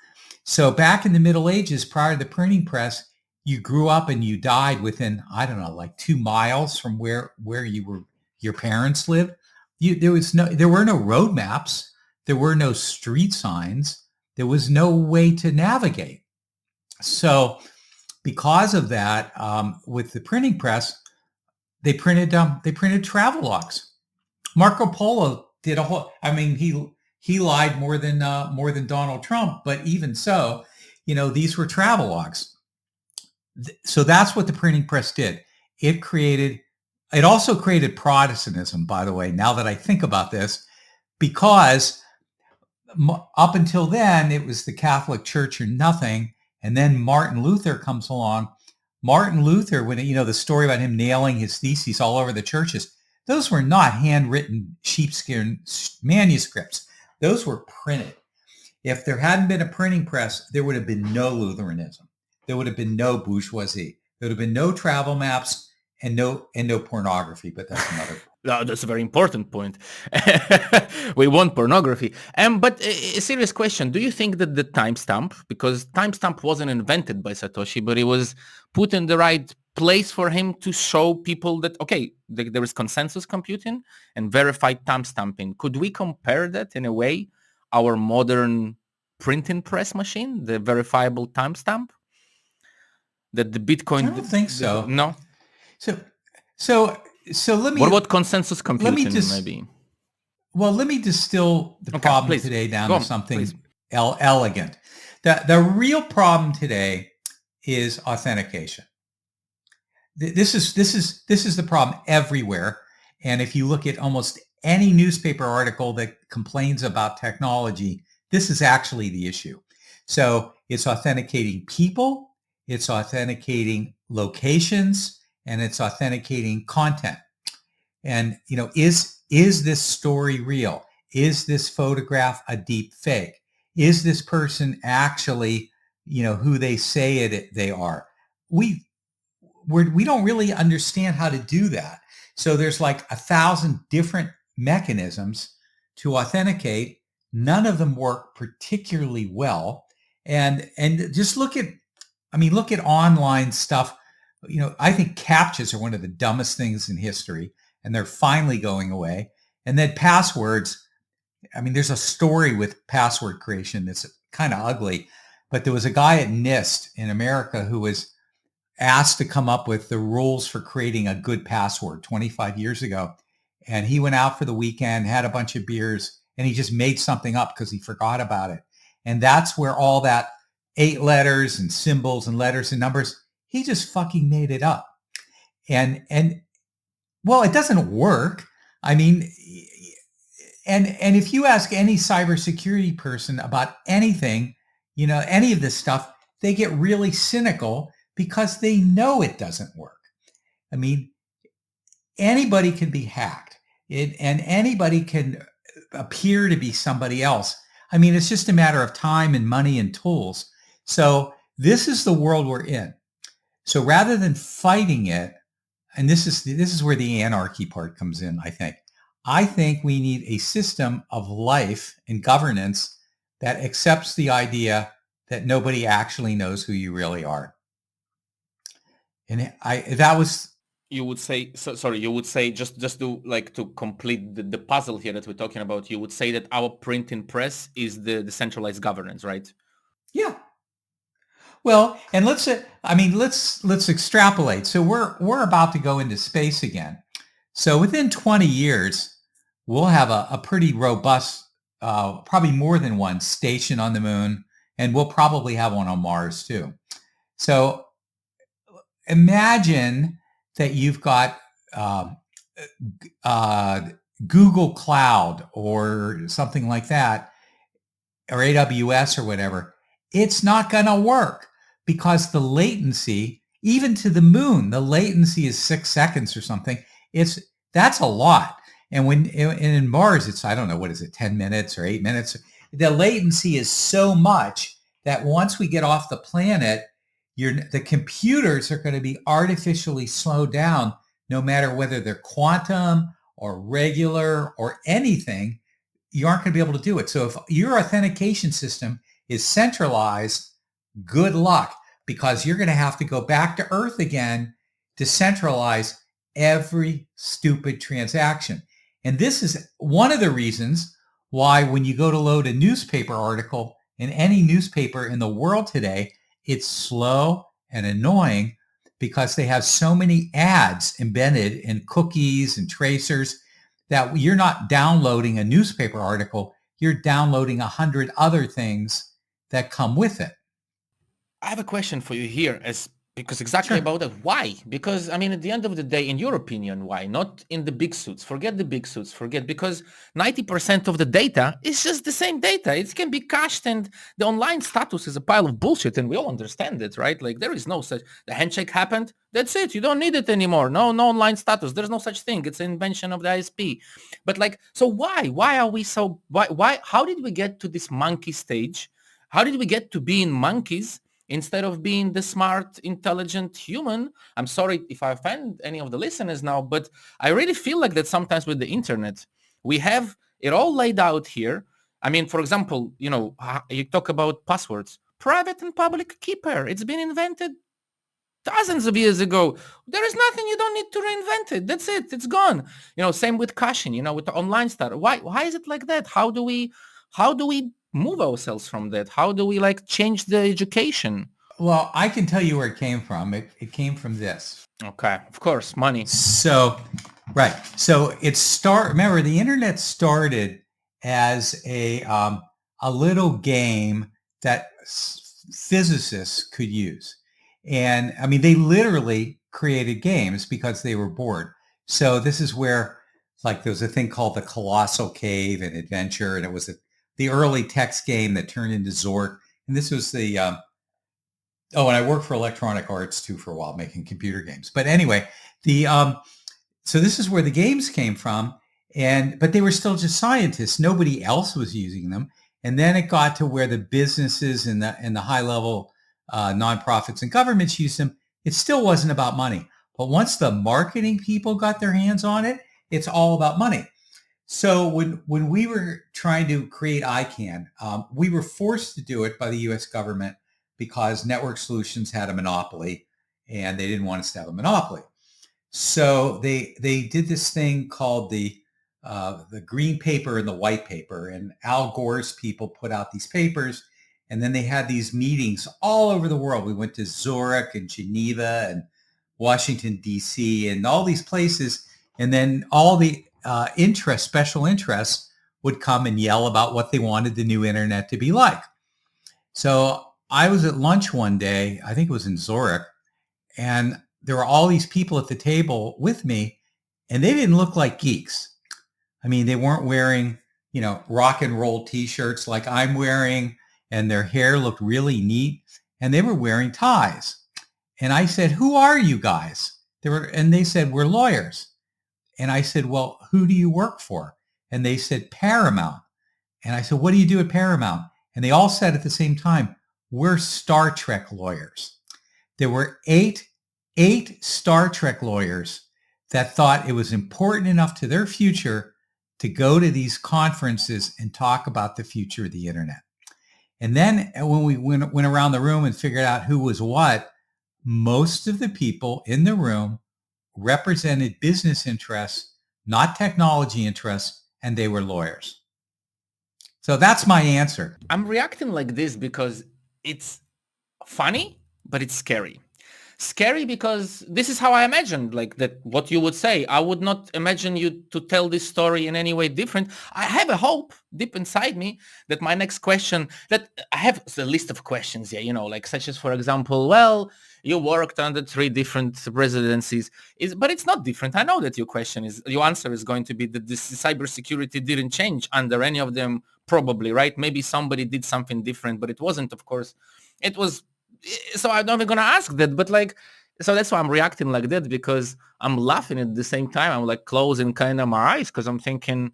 So back in the Middle Ages, prior to the printing press, you grew up and you died within, I don't know, like 2 miles from where your parents lived. There were no road maps. There were no street signs. There was no way to navigate. So because of that, with the printing press, they printed travelogues. Marco Polo did a whole, he lied more than Donald Trump, but even so, these were travelogues. So that's what the printing press did. It also created Protestantism, by the way, now that I think about this, because up until then, it was the Catholic Church or nothing. And then Martin Luther comes along. Martin Luther, when the story about him nailing his theses all over the churches, those were not handwritten sheepskin manuscripts. Those were printed. If there hadn't been a printing press, there would have been no Lutheranism. There would have been no bourgeoisie. There would have been no travel maps and no pornography. But that's another. That's a very important point. We want pornography. But a serious question: do you think that the timestamp, because timestamp wasn't invented by Satoshi, but it was put in the right place for him to show people that, okay, there is consensus computing and verified timestamping. Could we compare that in a way, our modern printing press machine, the verifiable timestamp? That the Bitcoin... I don't think so. No? So let me... What about consensus computing, maybe? Well, let me distill the problem today down to something elegant. The real problem today is authentication. this is the problem everywhere. And if you look at almost any newspaper article that complains about technology, this is actually the issue. So it's authenticating people, it's authenticating locations, and it's authenticating content. And, is this story real? Is this photograph a deep fake? Is this person actually, who they say they are? We don't really understand how to do that. So there's like 1,000 different mechanisms to authenticate. None of them work particularly well. And just look at online stuff. I think CAPTCHAs are one of the dumbest things in history, and they're finally going away. And then passwords. There's a story with password creation that's kind of ugly, but there was a guy at NIST in America who was asked to come up with the rules for creating a good password 25 years ago. And he went out for the weekend, had a bunch of beers, and he just made something up because he forgot about it. And that's where all that 8 letters and symbols and letters and numbers, he just fucking made it up. And well, it doesn't work. And if you ask any cybersecurity person about anything, any of this stuff, they get really cynical because they know it doesn't work. Anybody can be hacked, and anybody can appear to be somebody else. It's just a matter of time and money and tools. So this is the world we're in. So rather than fighting it, and this is where the anarchy part comes in, I think we need a system of life and governance that accepts the idea that nobody actually knows who you really are. And you would say, you would say just to complete the puzzle here that we're talking about, you would say that our printing press is the decentralized governance, right? Yeah. Well, and let's extrapolate. So we're about to go into space again. So within 20 years, we'll have a pretty robust, probably more than one station on the moon, and we'll probably have one on Mars too. So imagine that you've got Google Cloud or something like that, or AWS or whatever. It's not going to work because the latency, even to the moon, the latency is 6 seconds or something. That's a lot. And in Mars, it's, I don't know, what is it, 10 minutes or 8 minutes? The latency is so much that once we get off the planet, the computers are going to be artificially slowed down, no matter whether they're quantum or regular or anything. You aren't going to be able to do it. So if your authentication system is centralized, good luck, because you're going to have to go back to Earth again to centralize every stupid transaction. And this is one of the reasons why when you go to load a newspaper article in any newspaper in the world today, it's slow and annoying because they have so many ads embedded in cookies and tracers that you're not downloading a newspaper article, you're downloading 100 other things that come with it. I have a question for you here, because exactly about that. Why? Because, at the end of the day, in your opinion, why? Not in the big suits. Forget the big suits. because 90% of the data is just the same data. It can be cached, and the online status is a pile of bullshit, and we all understand it, right? Like, there is no such, the handshake happened, that's it. You don't need it anymore. No online status. There's no such thing. It's an invention of the ISP. But so why? Why are we so, why, how did we get to this monkey stage? How did we get to being monkeys instead of being the smart, intelligent human? I'm sorry if I offend any of the listeners now, but I really feel like that sometimes with the internet, we have it all laid out here. For example, you talk about passwords, private and public key pair. It's been invented thousands of years ago. There is nothing, you don't need to reinvent it. That's it. It's gone. Same with caching, with the online stuff. Why is it like that? How do we move ourselves from that? How do we change the education? Well, I can tell you where it came from. It came from this. Okay, of course, money. So, right. So remember, the internet started as a little game that physicists could use. And they literally created games because they were bored. So this is where, like, there was a thing called the Colossal Cave and Adventure, and it was the early text game that turned into Zork. And this was the, and I worked for Electronic Arts too for a while, making computer games. But anyway, so this is where the games came from, but they were still just scientists. Nobody else was using them. And then it got to where the businesses and the high level nonprofits and governments used them. It still wasn't about money. But once the marketing people got their hands on it, it's all about money. So when we were trying to create ICANN, we were forced to do it by the U.S. government because Network Solutions had a monopoly, and they didn't want us to have a monopoly. So they did this thing called the green paper and the white paper, and Al Gore's people put out these papers, and then they had these meetings all over the world. We went to Zurich and Geneva and Washington, D.C., and all these places, and then all the special interests would come and yell about what they wanted the new internet to be like. So I was at lunch one day, I think it was in Zurich, and there were all these people at the table with me, and they didn't look like geeks. I mean, they weren't wearing, rock and roll t-shirts like I'm wearing, and their hair looked really neat, and they were wearing ties. And I said, "Who are you guys?" And they said, "We're lawyers." And I said, "Well, who do you work for?" And they said, "Paramount." And I said, "What do you do at Paramount?" And they all said at the same time, "We're Star Trek lawyers." There were eight Star Trek lawyers that thought it was important enough to their future to go to these conferences and talk about the future of the internet. And then when we went around the room and figured out who was what, most of the people in the room represented business interests, not technology interests, and they were lawyers. So that's my answer. I'm reacting like this because it's funny, but it's scary. Scary because this is how I imagined, like that what you would say. I would not imagine you to tell this story in any way different. I have a hope deep inside me that my next question, that I have a list of questions here, like such as, for example, well, you worked under 3 different presidencies, but it's not different. I know that your answer is going to be that this cybersecurity didn't change under any of them, probably, right? Maybe somebody did something different, but it wasn't, of course. It was. So I'm not even going to ask that, but so that's why I'm reacting like that, because I'm laughing at the same time. I'm like closing kind of my eyes because I'm thinking,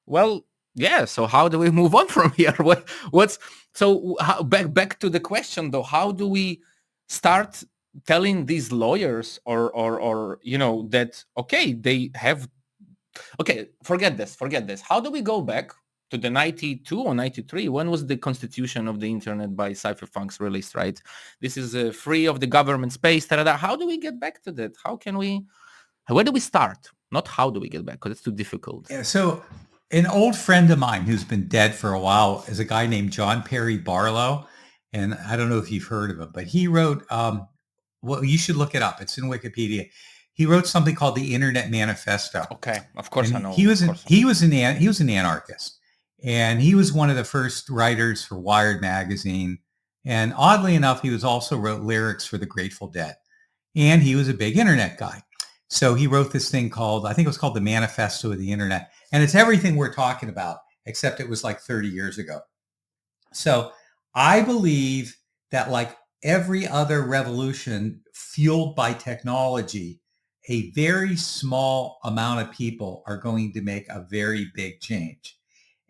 well, yeah, so how do we move on from here? Back to the question though, how do we start telling these lawyers or that, okay, they have, okay, forget this. How do we go back to the 92 or 93? When was the constitution of the internet by cypherpunks released, right? This is free of the government space. How do we get back to that? Where do we start? Not how do we get back, because it's too difficult. Yeah, so an old friend of mine who's been dead for a while is a guy named John Perry Barlow. And I don't know if you've heard of him, but he wrote, well, you should look it up. It's in Wikipedia. He wrote something called the Internet Manifesto. Okay, of course I know. He was an anarchist. And he was one of the first writers for Wired magazine. And oddly enough, he also wrote lyrics for the Grateful Dead. And he was a big internet guy. So he wrote this thing called, I think it was called the Manifesto of the Internet. And it's everything we're talking about, except it was like 30 years ago. So I believe that like every other revolution fueled by technology, a very small amount of people are going to make a very big change.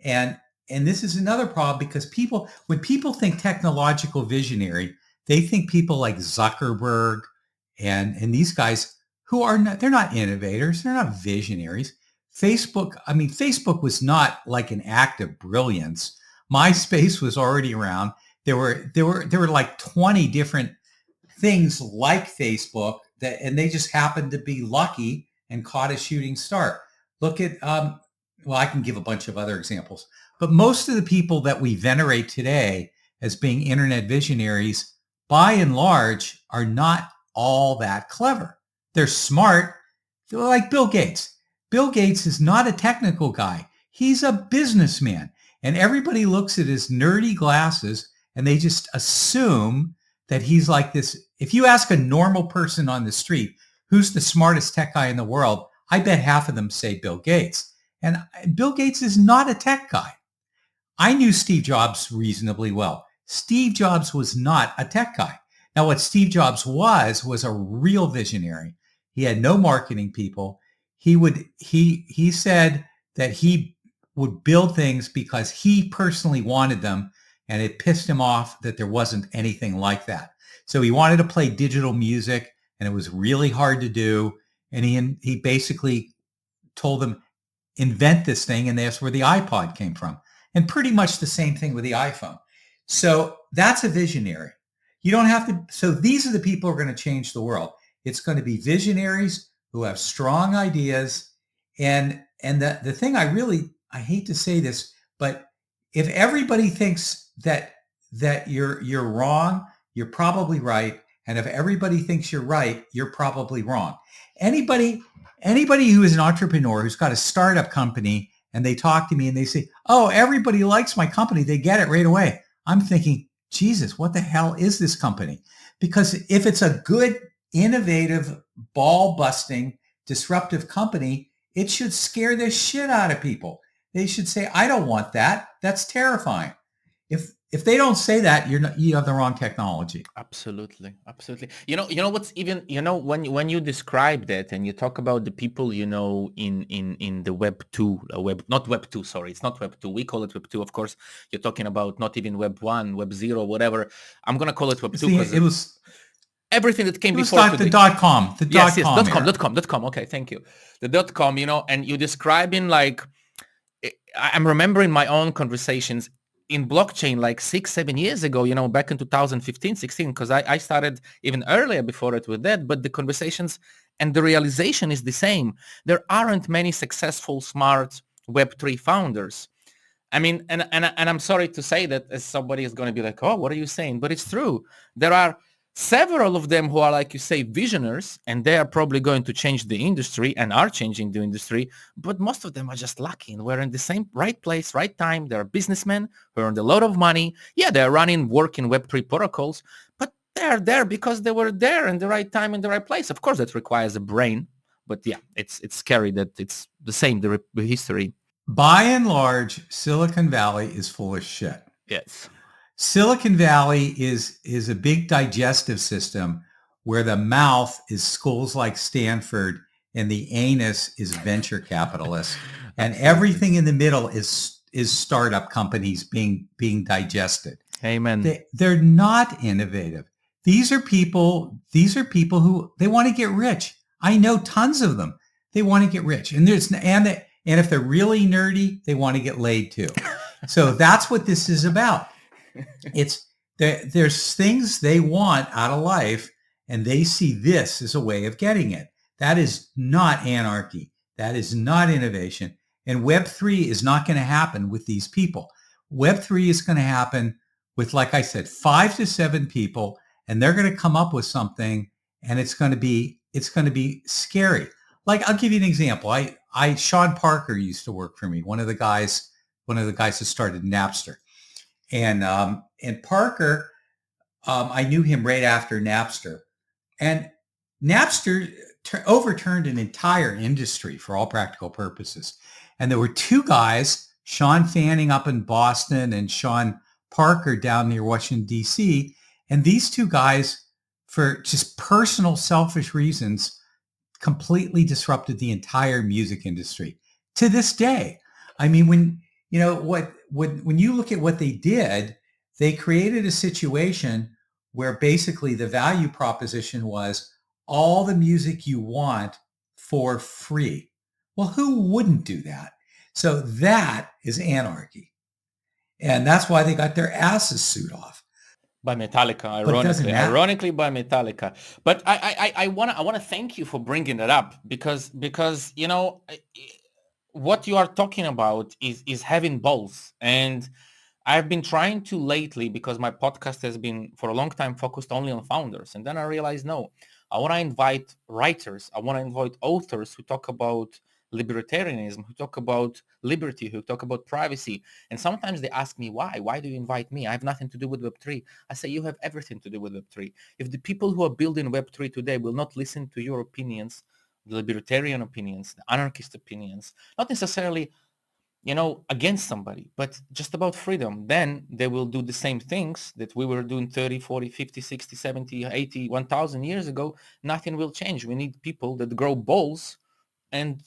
And this is another problem because when people think technological visionary, they think people like Zuckerberg and these guys who are not, they're not innovators. They're not visionaries. Facebook was not like an act of brilliance. MySpace was already around. There were like 20 different things like Facebook and they just happened to be lucky and caught a shooting star. Look at, well, I can give a bunch of other examples, but most of the people that we venerate today as being internet visionaries, by and large, are not all that clever. They're smart. They're like Bill Gates. Bill Gates is not a technical guy. He's a businessman. And everybody looks at his nerdy glasses and they just assume that he's like this. If you ask a normal person on the street, who's the smartest tech guy in the world, I bet half of them say Bill Gates. And Bill Gates is not a tech guy. I knew Steve Jobs reasonably well. Steve Jobs was not a tech guy. Now, what Steve Jobs was a real visionary. He had no marketing people. He said that he would build things because he personally wanted them, and it pissed him off that there wasn't anything like that. So he wanted to play digital music, and it was really hard to do. And he basically told them, invent this thing, and that's where the iPod came from. And pretty much the same thing with the iPhone. So that's a visionary. You don't have to. So these are the people who are going to change the world. It's going to be visionaries who have strong ideas. And the thing I hate to say this, but if everybody thinks that you're wrong, you're probably right. And if everybody thinks you're right, you're probably wrong. Anybody who is an entrepreneur who's got a startup company and they talk to me and they say, oh, everybody likes my company, they get it right away. I'm thinking, Jesus, what the hell is this company? Because if it's a good, innovative, ball-busting, disruptive company, it should scare the shit out of people. They should say, I don't want that. That's terrifying. If they don't say that, you have the wrong technology. Absolutely. You know what's even, when you describe that and you talk about the people, in the Web 2, not Web 2, sorry, it's not Web 2. We call it Web 2. Of course, you're talking about not even Web 1, Web 0, whatever. I'm going to call it Web 2 because it was everything that came before. The .com. The yes, .com. Okay, thank you. The .com, and you're describing like, I'm remembering my own conversations in blockchain like 6-7 years ago, back in 2015, 16, because I started even earlier before it with that, but the conversations and the realization is the same. There aren't many successful, smart Web3 founders. I mean, and I'm sorry to say that as somebody is going to be like, oh, what are you saying? But it's true. There are several of them who are, like you say, visionaries, and they are probably going to change the industry and are changing the industry. But most of them are just lucky and we're in the same right place, right time. They're businessmen who earned a lot of money. Yeah, they're working Web3 protocols, but they're there because they were there in the right time, in the right place. Of course, that requires a brain. But yeah, it's scary that it's the same, the history. By and large, Silicon Valley is full of shit. Yes. Silicon Valley is a big digestive system where the mouth is schools like Stanford and the anus is venture capitalists, and everything in the middle is startup companies being digested. Amen. They're not innovative. These are people who they want to get rich. I know tons of them. They want to get rich, and if they're really nerdy, they want to get laid too. So that's what this is about. There's things they want out of life, and they see this as a way of getting it. That is not anarchy. That is not innovation. And Web3 is not going to happen with these people. Web3 is going to happen with, like I said, 5 to 7 people, and they're going to come up with something, and it's going to be scary. Like, I'll give you an example. Sean Parker used to work for me, one of the guys that started Napster. And Parker, I knew him right after Napster. And Napster overturned an entire industry for all practical purposes. And there were 2 guys, Sean Fanning up in Boston and Sean Parker down near Washington, D.C. And these 2 guys, for just personal selfish reasons, completely disrupted the entire music industry to this day. I mean, when you look at what they did, they created a situation where basically the value proposition was all the music you want for free. Well, who wouldn't do that? So that is anarchy. And that's why they got their asses sued off. By Metallica, ironically by Metallica. But I want to thank you for bringing it up because what you are talking about is having balls. And I've been trying to lately, because my podcast has been for a long time focused only on founders. And then I realized, no, I want to invite writers. I want to invite authors who talk about libertarianism, who talk about liberty, who talk about privacy. And sometimes they ask me, why do you invite me? I have nothing to do with Web3. I say, you have everything to do with Web3. If the people who are building Web3 today will not listen to your opinions, the libertarian opinions, the anarchist opinions, not necessarily against somebody, but just about freedom, then they will do the same things that we were doing 30, 40, 50, 60, 70, 80, 1000 years ago. Nothing will change. We need people that grow balls and,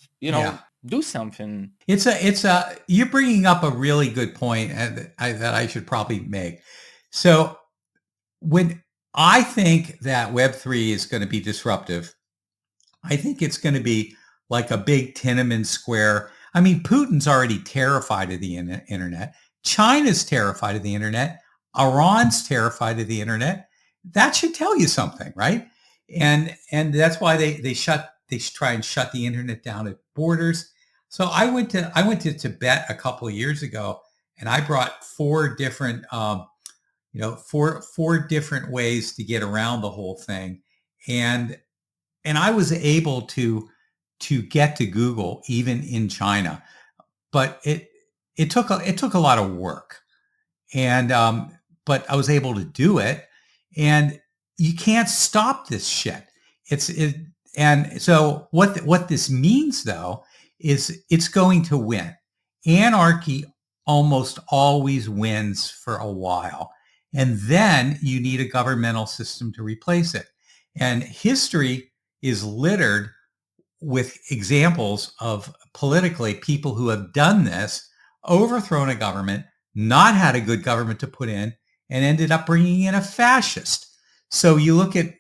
do something. You're bringing up a really good point that I should probably make. So when I think that Web3 is going to be disruptive, I think it's going to be like a big Tiananmen Square. I mean, Putin's already terrified of the internet. China's terrified of the internet. Iran's terrified of the internet. That should tell you something, right? And that's why they try and shut the internet down at borders. So I went to Tibet a couple of years ago, and I brought four different ways to get around the whole thing, and I was able to get to Google even in China, but it took a lot of work, and but I was able to do it, and you can't stop this shit. And so what this means though is it's going to win. Anarchy almost always wins for a while, and then you need a governmental system to replace it. And history is littered with examples of politically people who have done this, overthrown a government, not had a good government to put in, and ended up bringing in a fascist. So you look at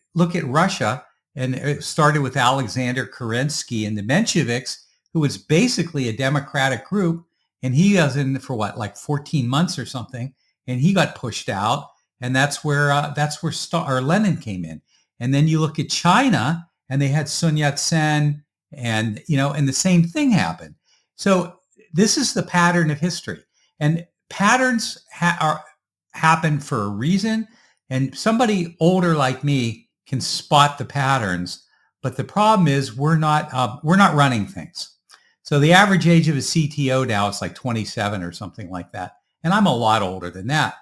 Russia, and it started with Alexander Kerensky and the Mensheviks, who was basically a democratic group, and he was in for 14 months or something, and he got pushed out, and that's where Lenin came in. And then you look at China, and they had Sun Yat-sen, and the same thing happened. So this is the pattern of history, and patterns happen for a reason. And somebody older like me can spot the patterns, but the problem is we're not running things. So the average age of a CTO now is like 27 or something like that, and I'm a lot older than that.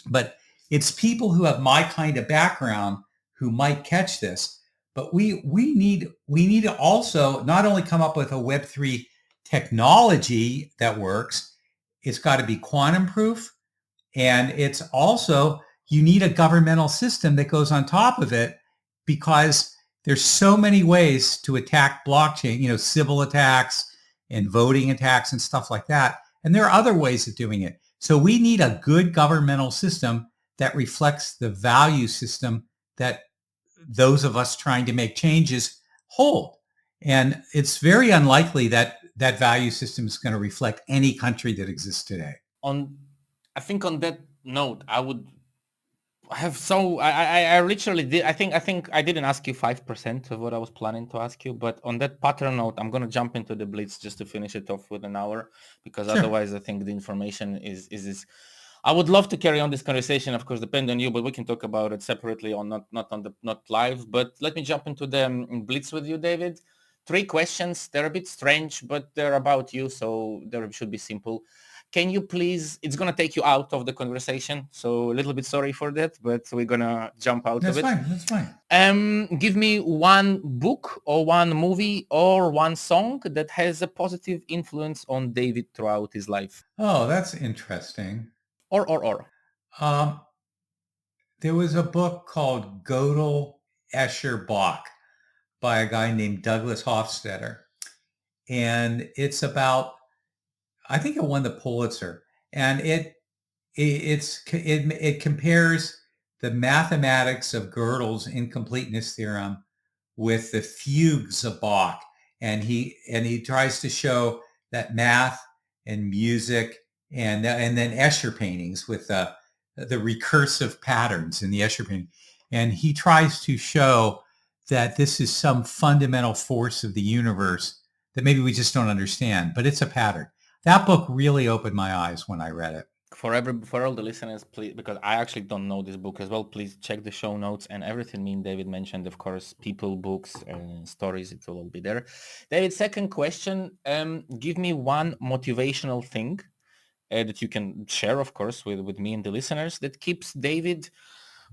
But it's people who have my kind of background who might catch this. But we need to also not only come up with a Web3 technology that works, it's got to be quantum proof, and it's also, you need a governmental system that goes on top of it, because there's so many ways to attack blockchain, civil attacks and voting attacks and stuff like that. And there are other ways of doing it. So we need a good governmental system that reflects the value system that those of us trying to make changes hold. And it's very unlikely that that value system is going to reflect any country that exists today. I think on that note, I would have I literally did. I think I didn't ask you 5% of what I was planning to ask you, but on that pattern note, I'm going to jump into the Blitz just to finish it off with an hour, because otherwise I think the information is I would love to carry on this conversation, of course, depend on you, but we can talk about it separately or not live. But let me jump into the Blitz with you, David. 3 questions. They're a bit strange, but they're about you, so they should be simple. Can you please, it's going to take you out of the conversation, so a little bit sorry for that, but we're going to jump out of it. That's fine. Give me one book or one movie or one song that has a positive influence on David throughout his life. Oh, that's interesting. Or. There was a book called Gödel, Escher, Bach by a guy named Douglas Hofstadter. And it's about, I think it won the Pulitzer, and it compares the mathematics of Gödel's incompleteness theorem with the fugues of Bach, and he tries to show that math and music and then Escher paintings with the recursive patterns in the Escher painting, and he tries to show that this is some fundamental force of the universe that maybe we just don't understand, but it's a pattern. That book really opened my eyes when I read it. For all the listeners, please, because I actually don't know this book as well, please check the show notes and everything me and David mentioned, of course, people, books, stories, it will all be there. David, second question, give me one motivational thing that you can share, of course, with me and the listeners that keeps David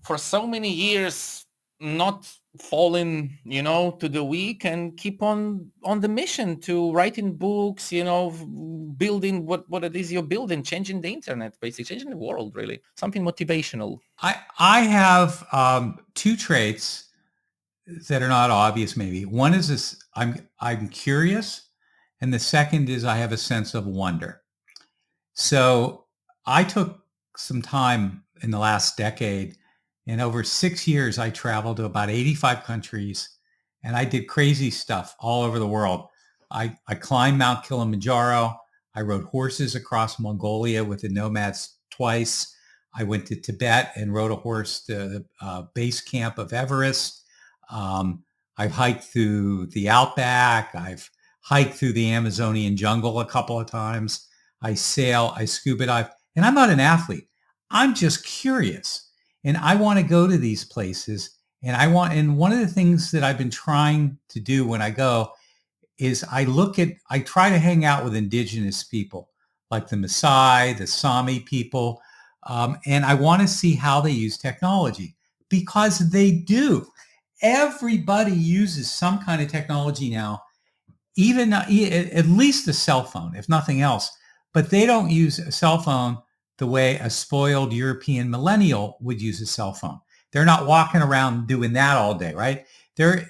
for so many years not falling, to the weak and keep on the mission to writing books, building what it is you're building, changing the internet, basically changing the world, really. Something motivational. I have two traits that are not obvious maybe. One is this, I'm curious, and the second is I have a sense of wonder. So I took some time in the last decade. In over 6 years, I traveled to about 85 countries, and I did crazy stuff all over the world. I climbed Mount Kilimanjaro. I rode horses across Mongolia with the nomads twice. I went to Tibet and rode a horse to the base camp of Everest. I've hiked through the outback. I've hiked through the Amazonian jungle a couple of times. I sail, I scuba dive, and I'm not an athlete. I'm just curious. And I want to go to these places. And one of the things that I've been trying to do when I go is I try to hang out with indigenous people like the Maasai, the Sami people. And I want to see how they use technology, because they do. Everybody uses some kind of technology now, even at least a cell phone, if nothing else. But they don't use a cell phone the way a spoiled European millennial would use a cell phone. They're not walking around doing that all day, right? There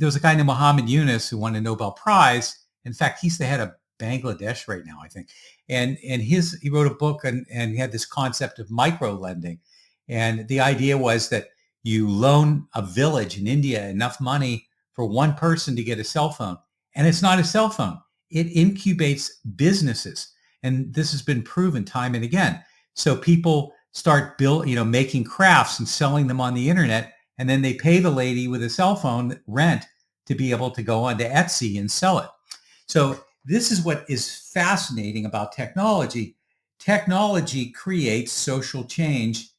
was a guy named Muhammad Yunus who won a Nobel Prize. In fact, he's the head of Bangladesh right now, I think. And he wrote a book and he had this concept of micro lending. And the idea was that you loan a village in India enough money for one person to get a cell phone. And it's not a cell phone. It incubates businesses. And this has been proven time and again. So people start making crafts and selling them on the internet. And then they pay the lady with a cell phone rent to be able to go onto Etsy and sell it. So this is what is fascinating about technology. Technology creates social change,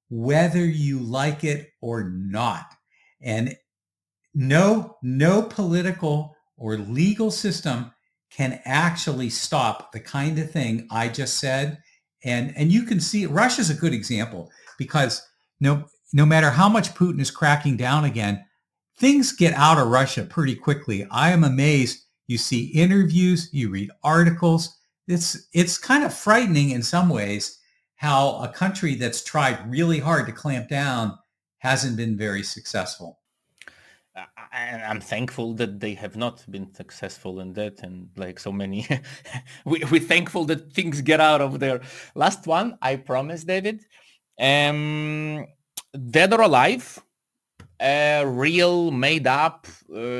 whether you like it or not. And no political or legal system can actually stop the kind of thing I just said. And you can see Russia's a good example, because no matter how much Putin is cracking down again, things get out of Russia pretty quickly. I am amazed. You see interviews, you read articles. It's kind of frightening in some ways how a country that's tried really hard to clamp down hasn't been very successful. And I'm thankful that they have not been successful in that, and like so many, we're thankful that things get out of there. Last one, I promise, David. Dead or alive, real, made up,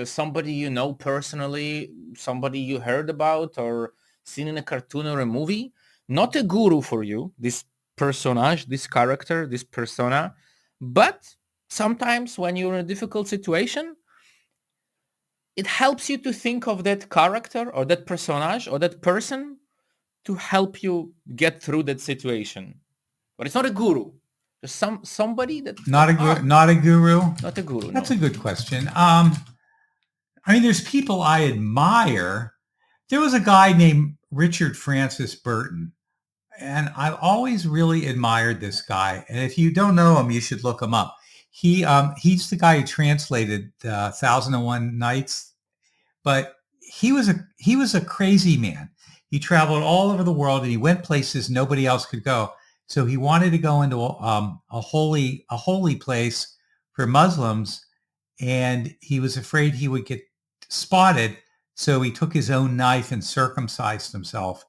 somebody you know personally, somebody you heard about or seen in a cartoon or a movie, not a guru for you, this personage, this character, this persona, but sometimes when you're in a difficult situation, it helps you to think of that character or that personage or that person to help you get through that situation. But it's not a guru. Just somebody that not a guru. Not a guru. That's a good question. There's people I admire. There was a guy named Richard Francis Burton, and I've always really admired this guy. And if you don't know him, you should look him up. He's the guy who translated 1001 Nights, but he was a crazy man. He traveled all over the world and he went places nobody else could go. So he wanted to go into a holy place for Muslims, and he was afraid he would get spotted. So he took his own knife and circumcised himself.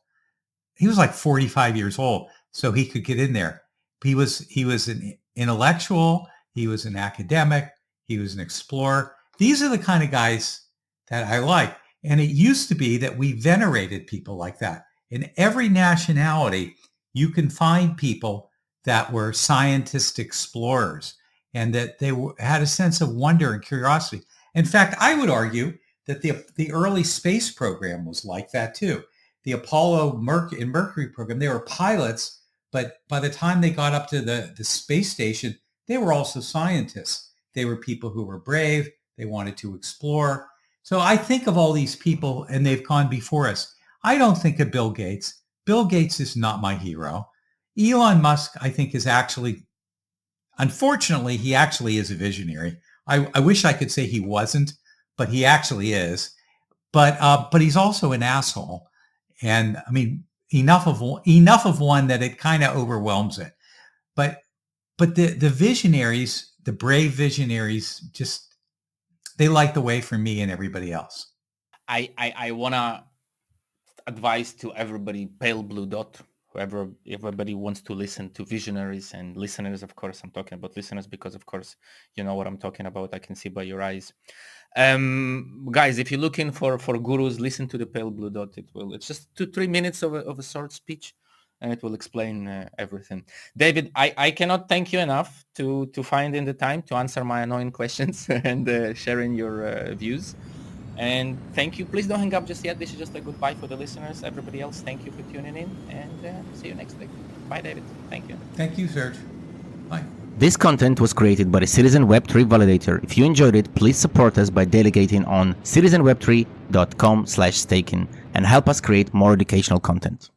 He was like 45 years old, so he could get in there. He was an intellectual. He was an academic. He was an explorer. These are the kind of guys that I like. And it used to be that we venerated people like that. In every nationality, you can find people that were scientist explorers and that they had a sense of wonder and curiosity. In fact, I would argue that the early space program was like that too. the Apollo and Mercury program, they were pilots, but by the time they got up to the space station, they were also scientists. They were people who were brave. They wanted to explore. So I think of all these people, and they've gone before us. I don't think of Bill Gates. Bill Gates is not my hero. Elon Musk, I think, is actually, unfortunately, he actually is a visionary. I wish I could say he wasn't, but he actually is. But he's also an asshole. And I mean, enough of one that it kind of overwhelms it. But the visionaries, the brave visionaries, just, they light the way for me and everybody else. I want to advise to everybody, pale blue dot, whoever, everybody wants to listen to visionaries and listeners. Of course, I'm talking about listeners because, of course, you know what I'm talking about. I can see by your eyes. Guys, if you're looking for gurus, listen to the pale blue dot. It's just 2-3 minutes of a short speech, and it will explain everything. David, I cannot thank you enough to finding the time to answer my annoying questions and sharing your views. And thank you. Please don't hang up just yet. This is just a goodbye for the listeners. Everybody else, thank you for tuning in, and see you next week. Bye, David. Thank you. Thank you, Serge. Bye. This content was created by the Citizen Web3 Validator. If you enjoyed it, please support us by delegating on citizenweb3.com/staking and help us create more educational content.